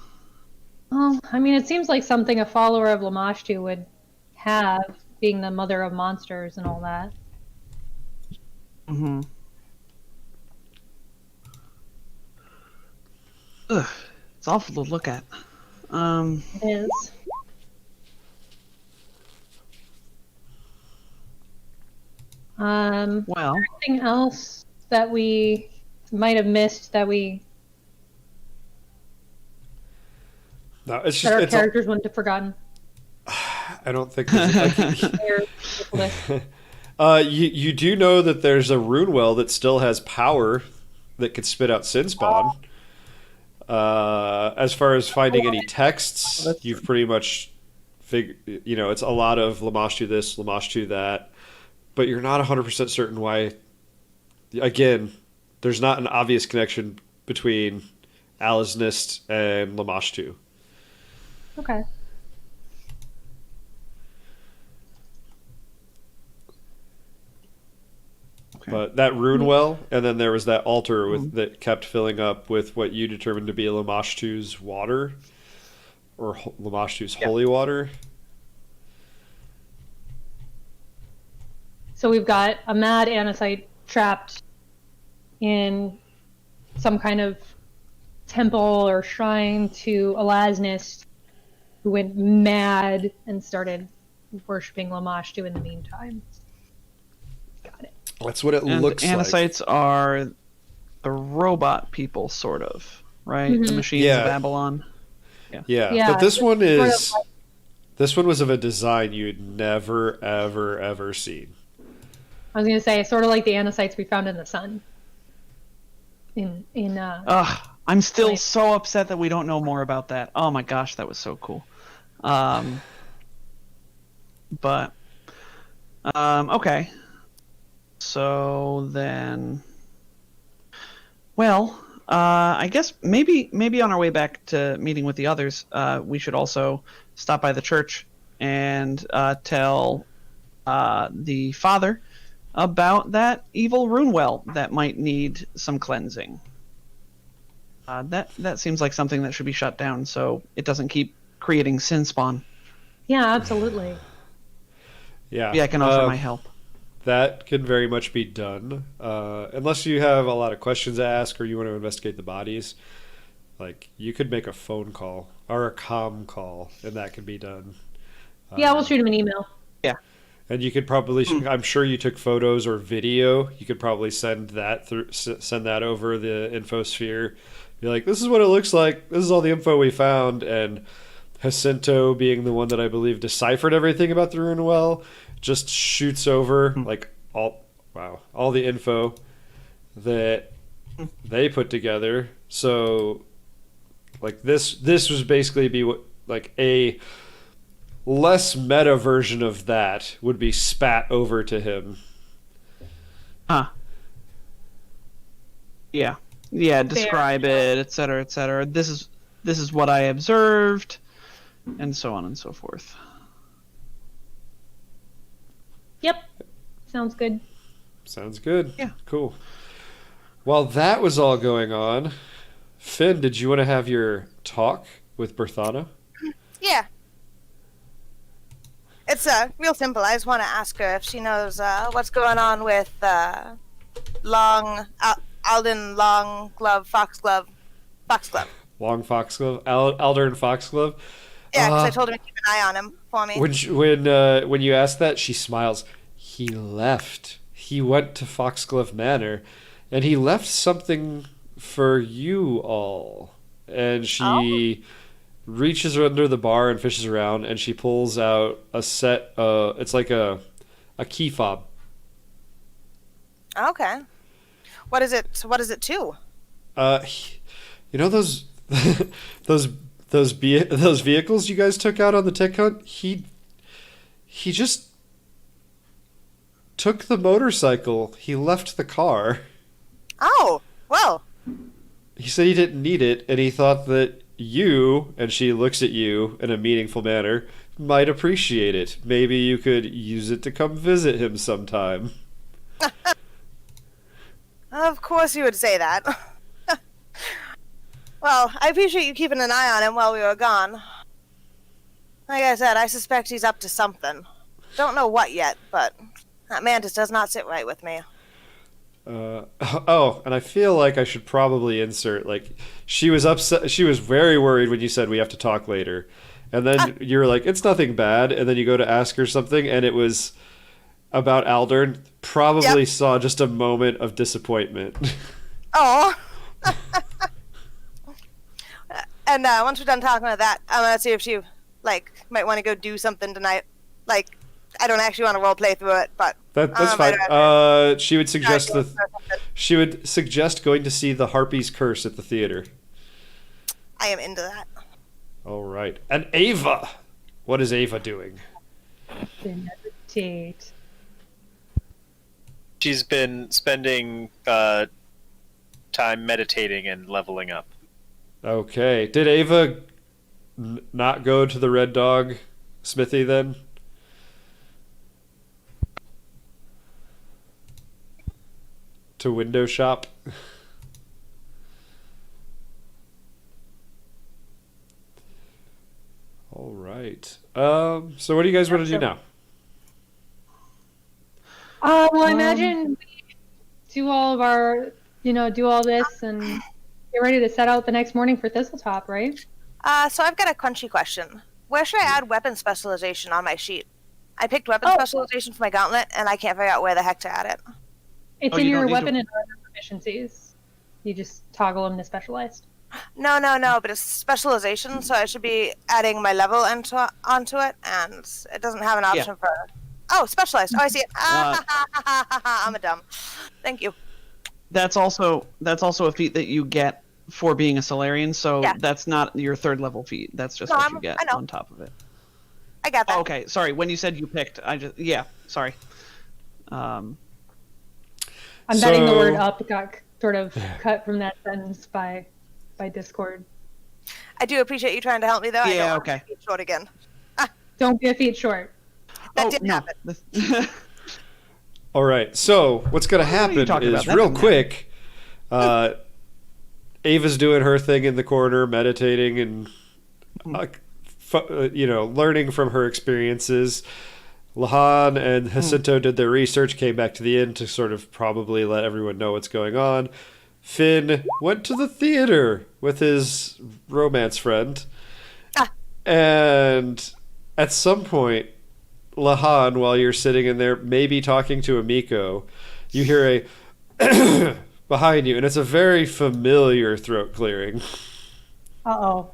Well, I mean, it seems like something a follower of Lamashtu would have, being the mother of monsters and all that. Mm-hmm. Ugh, it's awful to look at. It is. Well, Anything else that we might have missed that we No, it's that our just characters wouldn't have forgotten. I don't think there's, like, They're ridiculous. you do know that there's a rune well that still has power that could spit out sin spawn. As far as finding any texts, you've pretty much it's a lot of Lamashtu this, Lamashtu that, but you're not 100% certain why. Again, there's not an obvious connection between Alizonist and Lamashtu. Okay. But that rune well, and then there was that altar that kept filling up with what you determined to be Lamashtu's water, or Lamashtu's holy water. So we've got a mad Anasite trapped in some kind of temple or shrine to Elaznist, who went mad and started worshipping Lamashtu in the meantime. Got it. That's what it And looks like. Anacites are the robot people, sort of, right? Mhm. The machines Yeah. of Babylon. Yeah, but this one sort of is this one was of a design you'd never ever seen. I was going to say, sort of like the Anacites we found in the sun. Ugh, I'm still Right. so upset that we don't know more about that. Oh my gosh, that was so cool. Okay. So then, well, I guess maybe on our way back to meeting with the others, we should also stop by the church and tell the father about that evil rune well that might need some cleansing. That seems like something that should be shut down so it doesn't keep creating sin spawn. Yeah, absolutely. Yeah, Maybe I can offer my help. That could very much be done, unless you have a lot of questions to ask or you want to investigate the bodies. Like, you could make a phone call or a comm call, and that could be done. Yeah, we'll shoot him an email. And you could probably, I'm sure you took photos or video. You could probably send that over the infosphere. Be like, this is what it looks like. This is all the info we found. And Jacinto, being the one that I believe deciphered everything about the rune well, just shoots over like all the info that they put together. So, like this was basically be what, like, a less meta version of that would be spat over to him. Yeah, describe it, etc., etc. This is what I observed, and so on and so forth. Yep. Sounds good. Sounds good. Yeah. Cool. While that was all going on, Finn, did you want to have your talk with Berthana? Yeah. It's real simple. I just want to ask her if she knows what's going on with Alden Long Foxglove. Long Foxglove? Aldern Foxglove? Yeah, because I told him to keep an eye on him for me. When you asked that, she smiles. He left. He went to Foxglove Manor, and he left something for you all. And she reaches under the bar and fishes around, and she pulls out a set. It's like a key fob. Okay. What is it? What is it to? You know those those vehicles you guys took out on the tech hunt? He just took the motorcycle. He left the car. Oh, well. He said he didn't need it, and he thought that you, and she looks at you in a meaningful manner, might appreciate it. Maybe you could use it to come visit him sometime. Of course you would say that. Well, I appreciate you keeping an eye on him while we were gone. Like I said, I suspect he's up to something. Don't know what yet, but that man just does not sit right with me. And I feel like I should probably insert, like, she was upset. She was very worried when you said we have to talk later. And then you're like, it's nothing bad. And then you go to ask her something, and it was about Aldern. Probably saw just a moment of disappointment. Oh. And once we're done talking about that, I'm gonna see if she might want to go do something tonight. Like, I don't actually want to role play through it, but That's fine. She would suggest going to see the Harpy's Curse at the theater. I am into that. All right. And Ava, what is Ava doing? Meditate. She's been spending time meditating and leveling up. Okay. Did Ava not go to the Red Dog smithy then? To window shop? All right. So what do you guys want to do now? Well, I imagine we do all of our, do all this and get ready to set out the next morning for Thistletop, right? So I've got a crunchy question. Where should I add weapon specialization on my sheet? I picked weapon specialization for my gauntlet, and I can't figure out where the heck to add it. It's in your weapon and armor proficiencies. You just toggle them to specialized. No, but it's specialization, so I should be adding my level onto it, and it doesn't have an option for... Oh, specialized. Oh, I see it. I'm a dumb. Thank you. That's also a feat that you get for being a Solarian, so that's not your third level feat. That's just what you get on top of it. I got that. Oh, okay, sorry. When you said you picked, sorry. I'm betting the word up got sort of cut from that sentence by Discord. I do appreciate you trying to help me, though. Yeah, I don't okay. want to be short again. Don't be a feet short. That didn't happen. All right. So what's going to happen is real quick. Ava's doing her thing in the corner, meditating and learning from her experiences. Lahan and Jacinto did their research, came back to the inn to sort of probably let everyone know what's going on. Finn went to the theater with his romance friend. And at some point, Lahan, while you're sitting in there, maybe talking to Amiko, you hear a behind you, and it's a very familiar throat clearing. Uh-oh.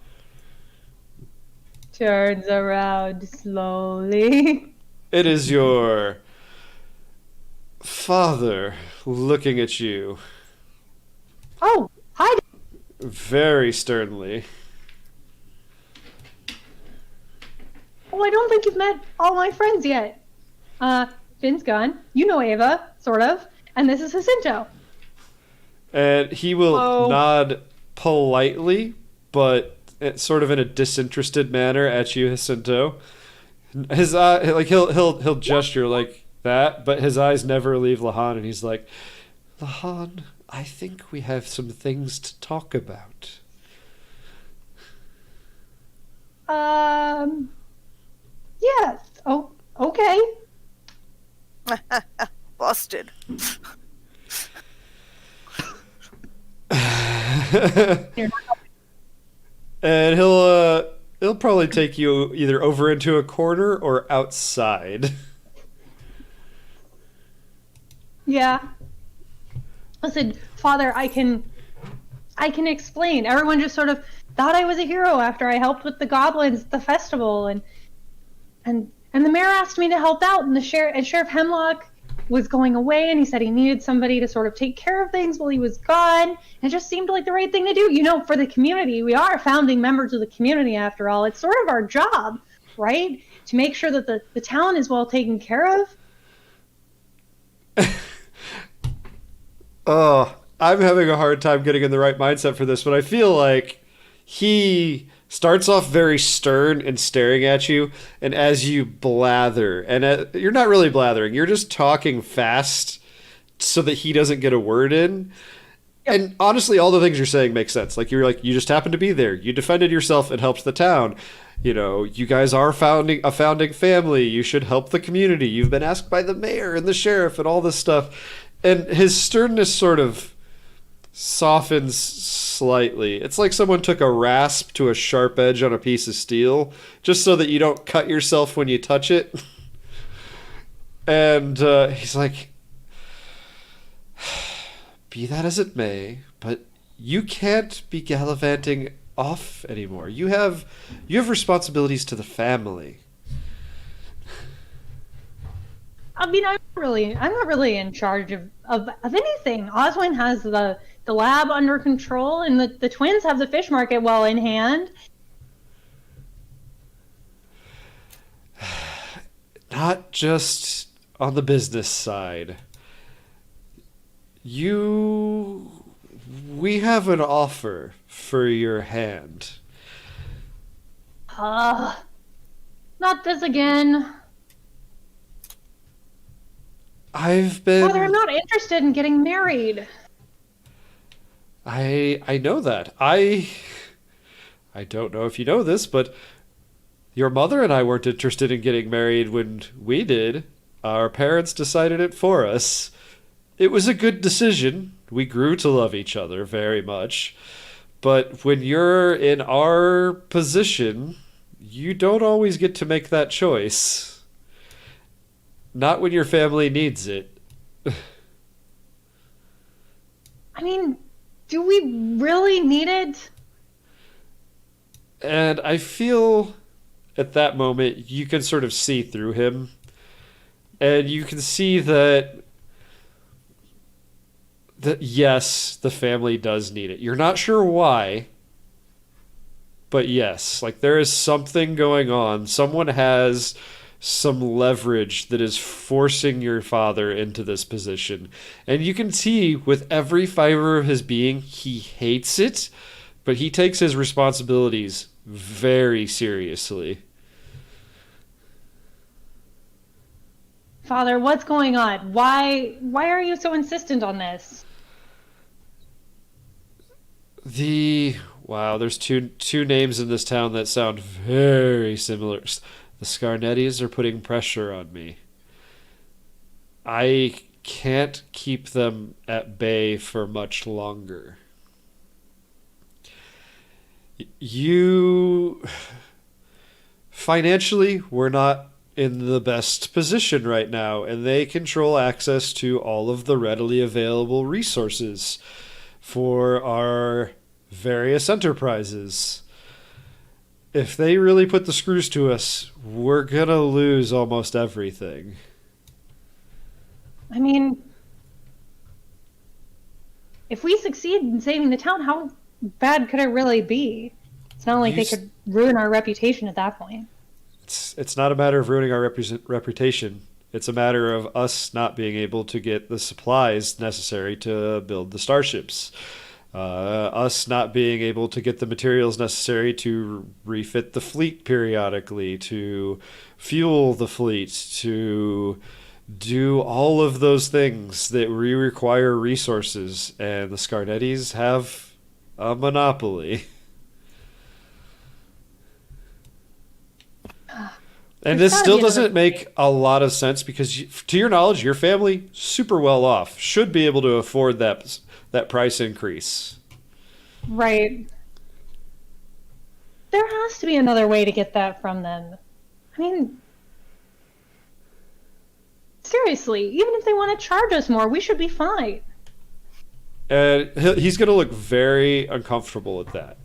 Turns around slowly. It is your father looking at you. Oh, hi. Very sternly. Well, I don't think you've met all my friends yet. Finn's gone. You know Ava, sort of. And this is Jacinto. And he will nod politely, but sort of in a disinterested manner at you, Jacinto. His he'll gesture like that, but his eyes never leave Lahan, and he's like, Lahan, I think we have some things to talk about. Yes. Oh, okay. Busted. And he'll probably take you either over into a corner or outside. Yeah. Listen, Father, I can explain. Everyone just sort of thought I was a hero after I helped with the goblins at the festival, and the mayor asked me to help out, and Sheriff Hemlock was going away, and he said he needed somebody to sort of take care of things while he was gone. It just seemed like the right thing to do, for the community. We are founding members of the community, after all. It's sort of our job, right? To make sure that the town is well taken care of. Oh, I'm having a hard time getting in the right mindset for this, but I feel like he starts off very stern and staring at you, and as you blather, and you're not really blathering, you're just talking fast so that he doesn't get a word in. Yep. And honestly, all the things you're saying make sense. Like, you're like, you just happened to be there. You defended yourself and helped the town. You guys are a founding family. You should help the community. You've been asked by the mayor and the sheriff and all this stuff. And his sternness sort of softens slightly. It's like someone took a rasp to a sharp edge on a piece of steel, just so that you don't cut yourself when you touch it. And he's like, be that as it may, but you can't be gallivanting off anymore. You have responsibilities to the family. I mean, I'm not really in charge of anything. Oswin has the lab under control, and the twins have the fish market well in hand. Not just on the business side. We have an offer for your hand. Not this again. Father, I'm not interested in getting married. I know that. I don't know if you know this, but your mother and I weren't interested in getting married when we did. Our parents decided it for us. It was a good decision. We grew to love each other very much. But when you're in our position, you don't always get to make that choice. Not when your family needs it. I mean, do we really need it? And I feel at that moment you can sort of see through him. And you can see that yes, the family does need it. You're not sure why, but yes, like there is something going on. Someone has some leverage that is forcing your father into this position. And you can see with every fiber of his being, he hates it, but he takes his responsibilities very seriously. Father, what's going on? Why are you so insistent on this? There's two names in this town that sound very similar. The Scarnettis are putting pressure on me. I can't keep them at bay for much longer. Financially, we're not in the best position right now, and they control access to all of the readily available resources for our various enterprises. If they really put the screws to us, we're gonna lose almost everything. I mean, if we succeed in saving the town, how bad could it really be? It's not like they could ruin our reputation at that point. It's not a matter of ruining our reputation. It's a matter of us not being able to get the supplies necessary to build the starships. Us not being able to get the materials necessary to refit the fleet periodically, to fuel the fleet, to do all of those things that we require resources, and the Scarnettis have a monopoly. And this still doesn't make a lot of sense because, to your knowledge, your family, super well off, should be able to afford that price increase. Right. There has to be another way to get that from them. I mean, seriously, even if they want to charge us more, we should be fine. And he's going to look very uncomfortable at that.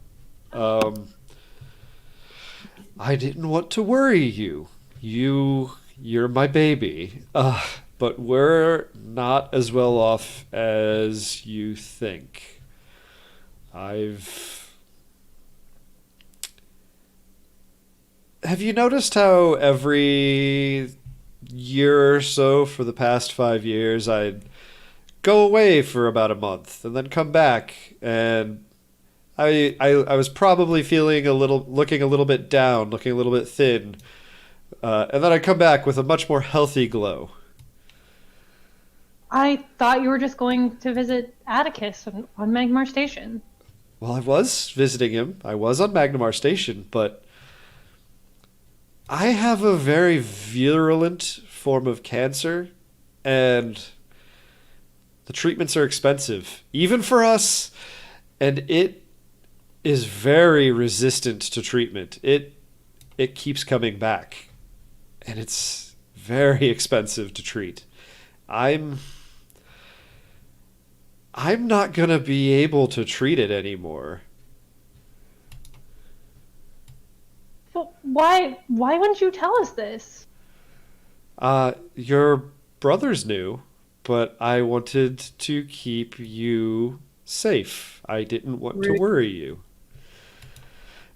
I didn't want to worry you. You're my baby. But we're not as well off as you think. Have you noticed how every year or so for the past 5 years I'd go away for about a month and then come back, and I was probably looking a little bit down, looking a little bit thin, and then I'd come back with a much more healthy glow. I thought you were just going to visit Atticus on Magmar Station. Well, I was visiting him. I was on Magnamar Station, but I have a very virulent form of cancer, and the treatments are expensive, even for us, and it is very resistant to treatment. It keeps coming back, and it's very expensive to treat. I'm I'm not going to be able to treat it anymore. But why wouldn't you tell us this? Your brothers knew, but I wanted to keep you safe. I didn't want to worry you.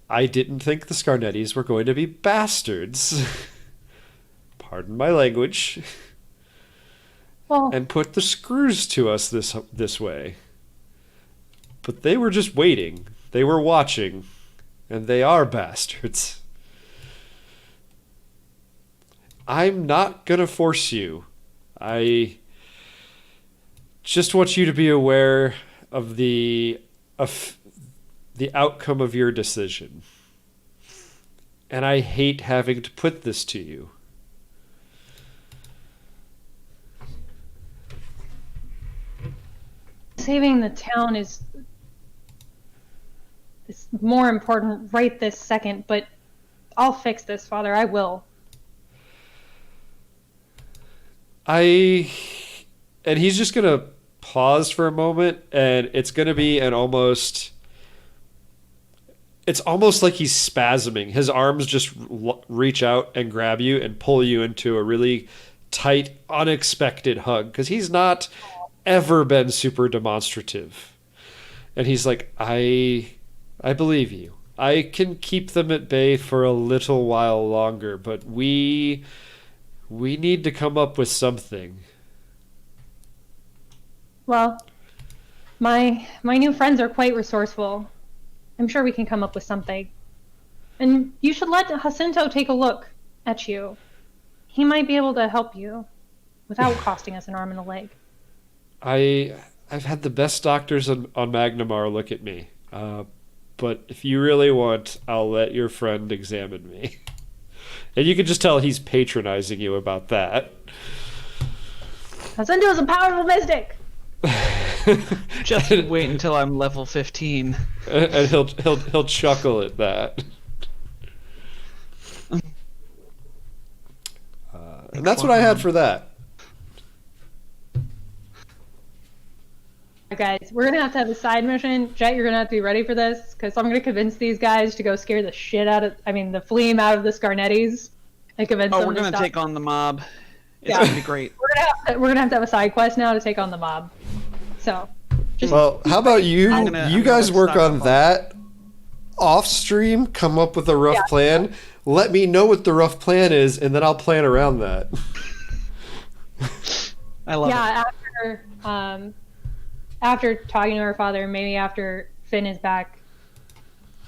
I didn't think the Scarnettis were going to be bastards. Pardon my language. Well, And put the screws to us this way. But they were just waiting. They were watching. And they are bastards. I'm not gonna force you. I just want you to be aware of the outcome of your decision. And I hate having to put this to you. saving the town is more important right this second, but I'll fix this, Father. I will. And he's just gonna pause for a moment, and it's gonna be it's almost like he's spasming. His arms just reach out and grab you and pull you into a really tight, unexpected hug, because he's not ever been super demonstrative. And he's like, I believe you. I can keep them at bay for a little while longer, but we need to come up with something. Well, my new friends are quite resourceful. I'm sure we can come up with something. And you should let Jacinto take a look at you. He might be able to help you without costing us an arm and a leg. I've had the best doctors on Magnamar look at me. But if you really want, I'll let your friend examine me. And you can just tell he's patronizing you about that. Jacinto is a powerful mystic. Just wait until I'm level 15. And he'll chuckle at that. And that's what I had for that. Guys, we're gonna have a side mission. Jet, you're gonna have to be ready for this, because I'm gonna convince these guys to go scare the shit out of, the Fleam out of the Scarnettis, and convince them. We're gonna stop. take on the mob. It's Yeah. gonna be great. We're gonna have to have a side quest now to take on the mob. So, Well, how about you I'm guys gonna work stock on up that off stream, come up with a rough plan, let me know what the rough plan is, and then I'll plan around that. I love it. After talking to our father, maybe after Finn is back,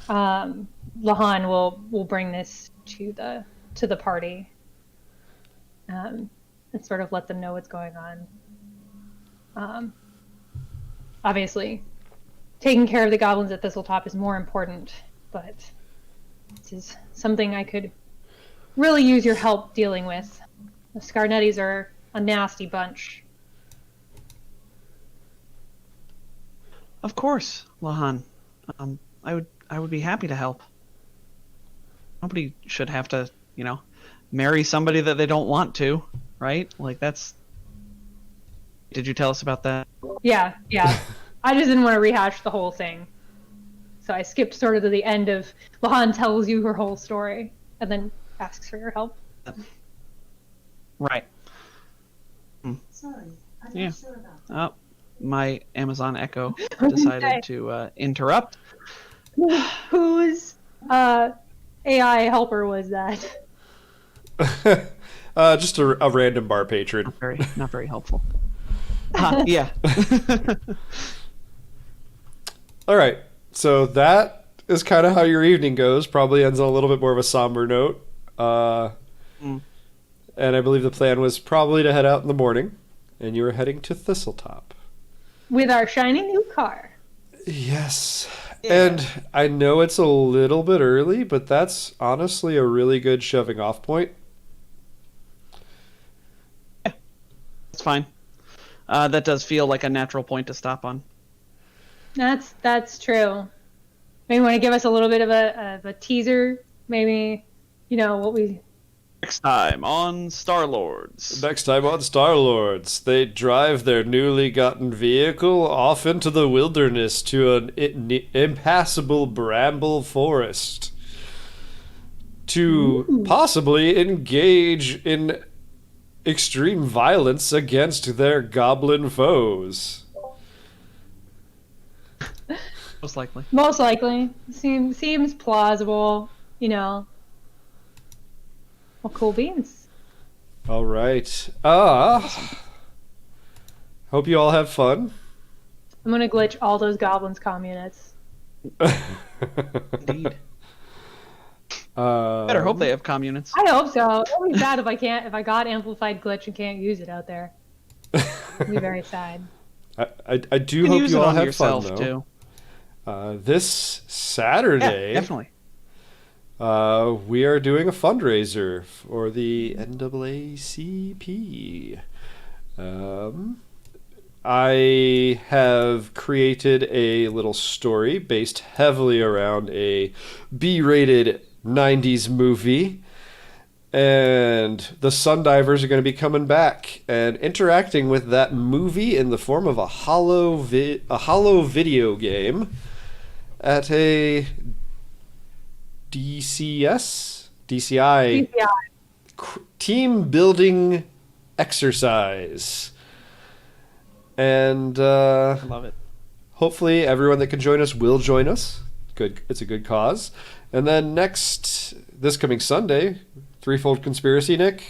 Lahan will bring this to the party, and sort of let them know what's going on. Obviously, taking care of the goblins at Thistletop is more important, but this is something I could really use your help dealing with. The Scarnettis are a nasty bunch. Of course, Lahan. I would be happy to help. Nobody should have to, marry somebody that they don't want to, right? Like that's. Did you tell us about that? Yeah. I just didn't want to rehash the whole thing. So I skipped sort of to the end of Lahan tells you her whole story and then asks for your help. Right. Sorry, I'm Yeah. not sure about Oh, my Amazon Echo decided to interrupt. Whose AI helper was that? Just a random bar patron. Not very helpful. Yeah. All right, so that is kind of how your evening goes. Probably ends on a little bit more of a somber note. And I believe the plan was probably to head out in the morning, and you were heading to Thistletop. With our shiny new car. Yes. And I know it's a little bit early, but that's honestly a really good shoving off point. It's fine. That does feel like a natural point to stop on. That's true. Maybe want to give us a little bit of a teaser. Maybe, what we Next time on Star-Lords. Next time on Star-Lords, they drive their newly gotten vehicle off into the wilderness to an impassable bramble forest to possibly engage in extreme violence against their goblin foes. Most likely. Most likely. Seems plausible, you know. Well, cool beans. All right. Hope you all have fun. I'm gonna glitch all those goblins communists. Indeed. Better hope they have communists. I hope so. It would be bad if I got amplified glitch and can't use it out there. It'd be very sad. I do You can hope use you it all on have yourself fun, too. though. This Saturday, Yeah, definitely. we are doing a fundraiser for the NAACP. I have created a little story based heavily around a B-rated 90s movie. And the Sundivers are going to be coming back and interacting with that movie in the form of a hollow video game at a DCI team building exercise. And Love it. hopefully everyone that can join us will join us. Good, it's a good cause. And then this coming Sunday, Threefold Conspiracy, Nick.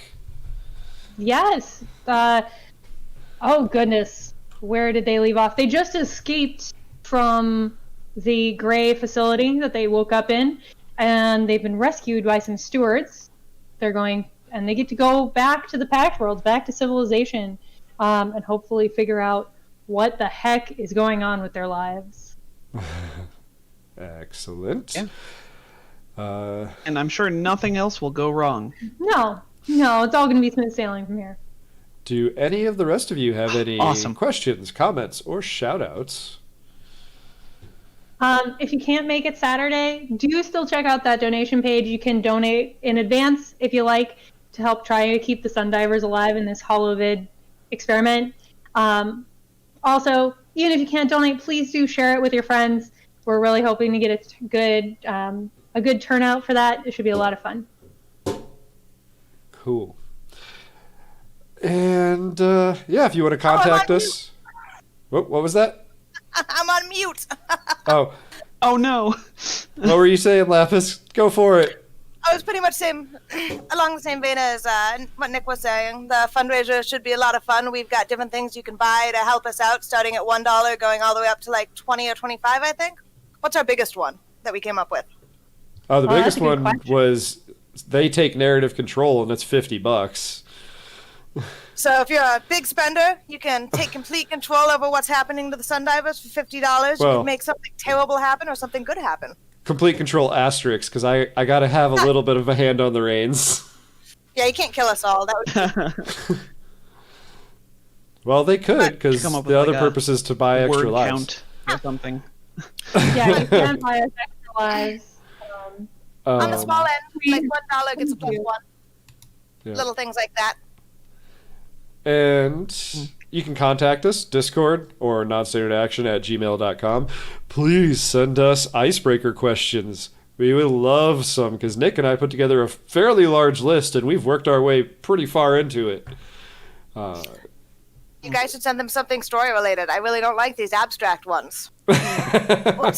Yes. Oh goodness, where did they leave off? They just escaped from the Gray facility that they woke up in, and they've been rescued by some stewards. They're going, and they get to go back to the Pact Worlds, back to civilization, and hopefully figure out what the heck is going on with their lives. Excellent. Yeah. And I'm sure nothing else will go wrong. No, it's all going to be smooth sailing from here. Do any of the rest of you have any Awesome. questions, comments, or shout-outs? If you can't make it Saturday, do still check out that donation page. You can donate in advance if you like to help try to keep the Sundivers alive in this holovid experiment. Also, even if you can't donate, please do share it with your friends. We're really hoping to get a good turnout for that. It should be a lot of fun. Cool. And yeah, if you want to contact us. What was that? I'm on mute. Oh, Oh no! what were you saying, Lapis? Go for it. I was pretty much along the same vein as what Nick was saying. The fundraiser should be a lot of fun. We've got different things you can buy to help us out, starting at $1, going all the way up to like 20 or 25, I think. What's our biggest one that we came up with? Oh, the biggest that's a good one question. was they take narrative control, and it's $50. So if you're a big spender, you can take complete control over what's happening to the Sundivers for $50. You Well- can make something terrible happen or something good happen. Complete control asterisk, because I got to have a little bit of a hand on the reins. Yeah, you can't kill us all. That would Well, they could, because Come up the with other like a purpose is to buy extra Word lives. count or something. Yeah, you can buy us extra lives. on the Um, small end, like $1 gets a plus one. Yeah. Little things like that. And you can contact us, Discord or nonstandardaction@gmail.com. Please send us icebreaker questions. We would love some, because Nick and I put together a fairly large list, and we've worked our way pretty far into it. You guys should send them something story related. I really don't like these abstract ones. Oh,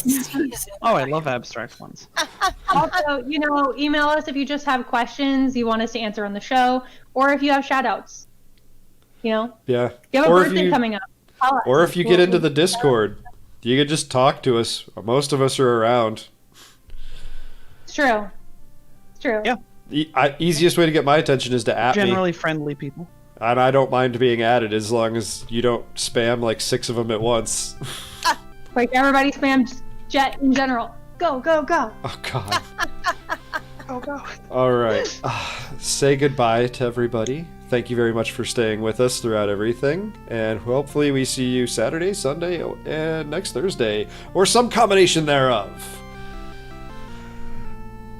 I love abstract ones. Also, email us if you just have questions you want us to answer on the show, or if you have shout-outs. Yeah. You have a Or if birthday you- coming up. Call us. Or if you get into the Discord, you could just talk to us. Most of us are around. It's true. It's true. Yeah. Easiest way to get my attention is to at me. Generally friendly people. And I don't mind being added as long as you don't spam like 6 of them at once. Like everybody spams Jet in general. Go, go, go. Oh, God. Oh go. All right. Say goodbye to everybody. Thank you very much for staying with us throughout everything. And hopefully we see you Saturday, Sunday, and next Thursday. Or some combination thereof.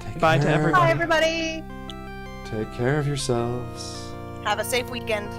Take Bye to care. everybody. Bye, everybody. Take care of yourselves. Have a safe weekend.